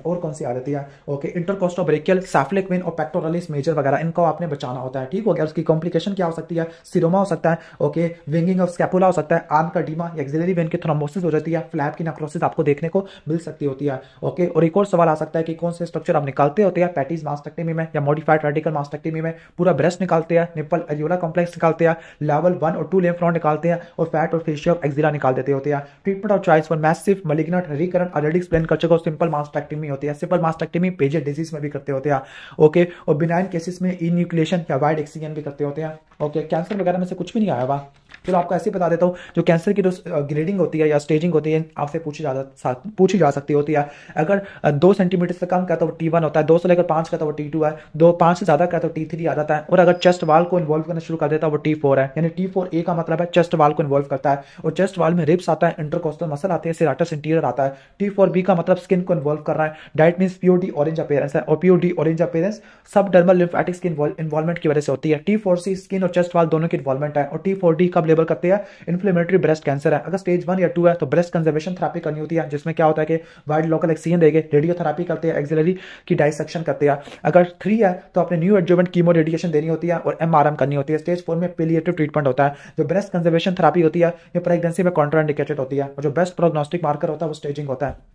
और कौन सी आ जाती है? ओके, इंटरकोस्टल ब्रेकियल, सैफ्लिक वेन और पेक्टोरलिस मेजर वगैरह, इनको आपने बचाना होता है। ठीक हो गया। उसकी कॉम्प्लिकेशन क्या हो सकती है? सिरोमा हो सकता है। ओके, विंगिंग ऑफ स्कैपुला हो सकता है, आर्म का डीमा, एक्सिलरी वेन की थ्रोम्बोसिस हो जाती है, फ्लैप की नेक्रोसिस आपको देखने को मिल सकती होती है। ओके, और एक और सवाल आ सकता है कि कौन से स्ट्रक्चर आप निकालते होते हैं पैटीज मास्टेक्टमी में या मॉडिफाइड रेडिकल मास्टेक्टमी में? पूरा ब्रेस्ट निकालते हैं, निप्पल एरियोला कॉम्प्लेक्स निकालते हैं, लेवल 1 और 2 लिम्फ नोड निकालते हैं, और फैट और फेशिया ऑफ एक्सिला निकाल देते होते हैं। Treatment of choice for massive malignant recurrent already explain कर चुका हूं, सिंपल मास्टेक्टमी होती है। सिंपल मास्टेक्टमी पेजर डिजीज में भी करते होते हैं। ओके, और बिनाइन केसेस में इन्यूक्लिएशन या वाइड एक्सीजन भी करते होते हैं। ओके, कैंसर वगैरह में से कुछ भी नहीं आया हुआ। चलो आपको ऐसे बता देता हूँ, जो कैंसर की जो ग्रेडिंग होती है या स्टेजिंग होती है आपसे पूछी जा सकती होती है। अगर 2 सेंटीमीटर से कम का तो वो T1 होता है, 2 से लेकर 5 का तो वो T2 है, 5 से ज्यादा का तो T3 आ जाता है, और अगर चेस्ट वाल को इन्वॉल्व करना शुरू कर देता है वो T4 है। यानी T4A का मतलब है चेस्ट वाल को इन्वॉल्व करता है, और चेस्ट वाल में रिब्स आता है, इंटरकोस्टल मसल आते हैं, सेराटस इंटीरियर आता है। T4B का मतलब स्किन को इन्वॉल्व कर रहा है। Diet means POD orange appearance है, और POD ऑरेंज अपीयरेंस सब डर्मल लिम्फेटिक्स की इन्वॉल्वमेंट की वजह से होती है। T4C स्किन और चेस्ट वाल दोनों की इन्वॉल्वमेंट है, और T4D कब लेबल करते हैं? इन्फ्लेमेटरी ब्रेस्ट कैंसर है। अगर स्टेज 1 या 2 है तो ब्रेस्ट कंजर्वेशन थेरेपी करनी होती है, जिसमें क्या होता है कि वाइड लोकल एक्सीजन देंगे, रेडियोथेरेपी करते हैं, एक्सिलरी की डाइसेक्शन करते हैं। अगर 3 है तो आपने न्यू एडजुवेंट कीमो रेडिएशन देनी होती है और MRM करनी होती है। स्टेज 4 में पेलिएटिव ट्रीटमेंट होता है। जो ब्रेस्ट कंजर्वेशन थेरेपी होती है ये प्रेगनेंसी में कॉन्ट्राइंडिकेटेड होती है, और जो बेस्ट प्रोग्नोस्टिक मार्कर होता है वो स्टेजिंग होता है।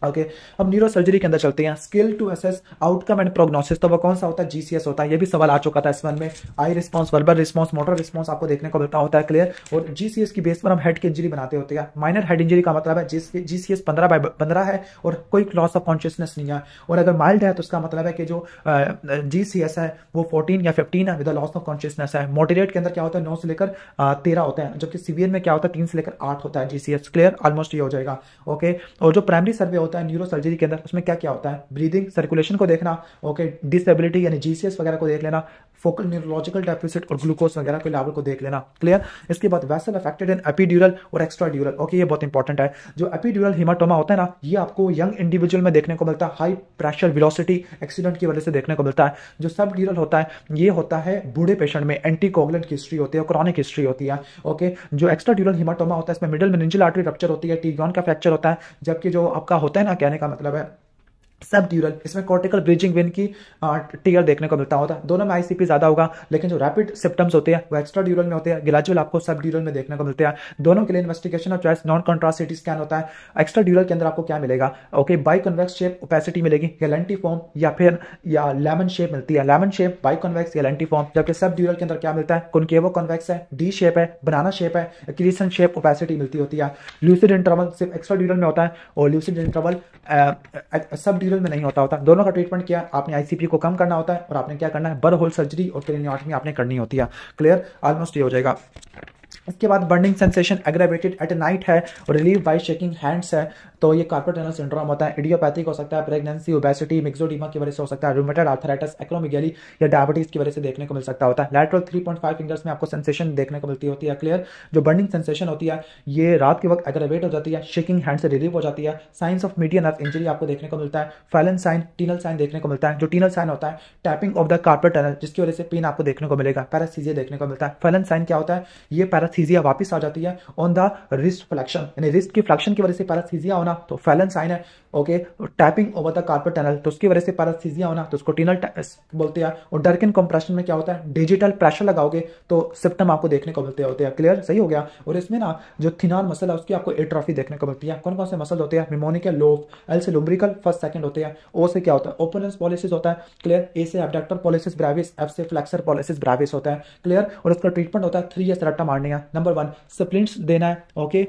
ओके, अब न्यूरो सर्जरी के अंदर चलते हैं। Skill to assess outcome and prognosis, तो वो कौन सा होता है? GCS होता है। ये भी सवाल आ चुका था S1 में। Eye response, verbal response, motor response आपको देखने को मिलता होता है। क्लियर? और GCS की बेस पर हम हेड की इंजरी बनाते होते हैं। माइनर हेड इंजरी का मतलब है GCS 15/15 है और कोई लॉस ऑफ कॉन्शियसनेस नहीं है, और अगर माइल्ड है तो उसका मतलब है कि जो GCS है वो 14 या 15 है विद लॉस ऑफ कॉन्शियसनेस है। मॉडरेट के अंदर क्या होता है? 9 से लेकर 13 होता है, जबकि सीवियर में क्या होता है? 3 से लेकर 8 होता है GCS। क्लियर? ऑलमोस्ट ये हो जाएगा। ओके, और जो प्राइमरी सर्वे होता है न्यूरो सर्जरी के अंदर, उसमें क्या क्या होता है? ब्रीदिंग, सर्कुलेशन को देखना, ओके, डिसेबिलिटी यानी GCS वगैरह को देख लेना, फोकल न्यूरोलॉजिकल डेफिसिट और ग्लूकोज वगैरह के लेवल को देख लेना। क्लियर? इसके बाद वेसल अफेक्टेड इन एपिड्यूरल और एक्स्ट्राड्यूरल। ओके, ये बहुत इंपॉर्टेंट है। जो एपिड्यूरल हेमाटोमा होता है ना, ये आपको यंग इंडिविजुअल में देखने को मिलता है, हाई प्रेशर वेलोसिटी एक्सीडेंट की वजह से देखने को मिलता है। जो सबड्यूरल होता है ये होता है बूढ़े पेशेंट में, एंटीकोगुलेंट की हिस्ट्री होती है, क्रॉनिक हिस्ट्री होती है। ओके, जो एक्स्ट्राड्यूरल हेमाटोमा होता है इसमें मिडल मेनिंजियल आर्टरी रप्चर होती है, टीबियन का फ्रैक्चर होता है, जबकि जो आपका होता है ना, कहने का मतलब है सब ड्यूरल, इसमें कॉर्टिकल ब्रिजिंग वेन की टीयर देखने को मिलता होता है। दोनों में आईसीपी ज्यादा होगा, लेकिन जो रैपिड सिम्टम्स होते हैं वो एक्स्ट्रा ड्यूरल में होते हैं, ग्रेजुअल आपको सब ड्यूरल में देखने को मिलते हैं। दोनों के लिए investigation of choice non contrast CT scan होता है। एक्स्ट्रा ड्यूरल के अंदर आपको क्या मिलेगा, okay, by convex shape opacity मिलेगी या लेंटी फॉर्म या फिर या लेमन शेप मिलती है, लेमन शेप, बाई कन्वेक्स या लेंटी फॉर्म। जबकि सब ड्यूरल के अंदर क्या मिलता है, कॉनकेवो कन्वेक्स है, डी शेप है, बनाना शेप है, क्रीसन शेप ओपेसिटी मिलती होती है। ल्यूसिड इंटरवल सिर्फ एक्स्ट्रा ड्यूरल में होता है और ल्यूसिड इंटरवल सब ड्यूरल में नहीं होता। दोनों का ट्रीटमेंट क्या, आपने आईसीपी को कम करना होता है और आपने क्या करना है, बर्ड होल सर्जरी और क्रेनियोटमी आपने करनी होती है। क्लियर, ऑलमोस्ट ये हो जाएगा। इसके बाद burning sensation aggravated at night है और रिलीव बाय शेकिंग हैंड्स है, तो ये कार्पल टनल सिंड्रोम होता है। इडियोपैथिक हो सकता है, प्रेगनेंसी, ओबेसिटी, मिक्सोडीमा की वजह से हो सकता है, रूमेटॉइड आर्थराइटिस, एक्रोमेगाली या डायबिटीज की वजह से देखने को मिल सकता होता है। लैटरल 3.5 फिंगर्स में आपको सेंसेशन देखने को मिलती होती है। क्लियर, जो बर्निंग सेंसेशन होती है ये रात के वक्त एग्रेवेट हो जाती है, शेकिंग हैंड से रिलीव हो जाती है। Signs of median nerve injury आपको देखने को मिलता है। फैलन साइन, टीनल साइन देखने को मिलता है। जो टीनल साइन होता है tapping of the carpal tunnel, जिसकी वजह से पेन आपको देखने को मिलेगा। पैरास्थीसिया देखने को मिलता है। फैलन साइन क्या होता है, ये पैरास्थीसिया वापस आ जाती है ऑन द रिस्ट फ्लेक्शन, यानी रिस्ट की फ्लेक्शन की वजह से पैरास्थीसिया होना तो फैलन साइन है। Okay, tapping over the carpal tunnel तो उसकी वजह से पैरास्थीसिया होना तो उसको टीनल बोलते हैं। और डर्किन कंप्रेशन में क्या होता है, डिजिटल प्रेशर लगाओगे तो सिम्टम आपको देखने को मिलते होते हैं। क्लियर, सही हो गया। और इसमें ना जो थिनार मसल है उसकी आपको एट्रोफी देखने को मिलती है। कौन कौन से मसल होते हैं, निमोनिकल लोब, एल से लुम्ब्रिकल फर्स्ट सेकंड होते हैं, ओ से क्या होता है, ओपनस पॉलिसिस होता है। क्लियर, ए से एब्डक्टर पॉलिसिस ब्रेविस, एफ से फ्लेक्सर पॉलिसिस ब्रेविस होता है। क्लियर, और उसका ट्रीटमेंट होता है 3 रट्टा मारने का। नंबर 1 स्प्लिंट्स देना है, ओके,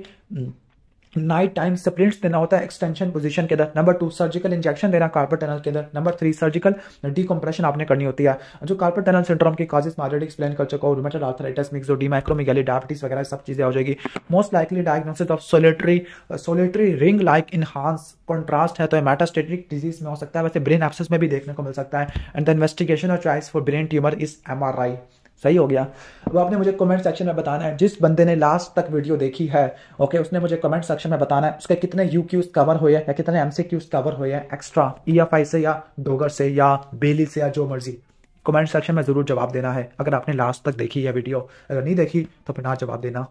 नाइट टाइम स्प्लिंट्स देना होता है एक्सटेंशन पोजीशन के अंदर। नंबर 2 सर्जिकल इंजेक्शन देना कार्पल टनल के अंदर। नंबर 3 सर्जिकल डीकम्प्रेशन आपने करनी होती है। जो कार्पल टनल सिंड्रोम की कॉजेस मैं ऑलरेडी एक्सप्लेन कर चुका हूं, रूमेटॉइड आर्थराइटिस, मिक्सोडीमा, एक्रोमेगाली, डायबिटीज वगैरह सब चीजें हो जाएगी। Most likely diagnosis of solitary ring like enhance contrast है तो मेटास्टेटिक डिजीज में हो सकता है, वैसे ब्रेन एब्सेस में भी देखने को मिल सकता है। And the investigation of choice for brain tumour is MRI. सही हो गया। अब आपने मुझे कमेंट सेक्शन में बताना है, जिस बंदे ने लास्ट तक वीडियो देखी है, ओके, उसने मुझे कमेंट सेक्शन में बताना है उसके कितने यूक्यूज कवर हुए हैं या कितने एमसीक्यूज कवर हुए हैं एक्स्ट्रा, ईएफआई से या डोगर से या बेली से या जो मर्जी। कमेंट सेक्शन में जरूर जवाब देना है अगर आपने लास्ट तक देखी है वीडियो। अगर नहीं देखी तो फिर ना जवाब देना।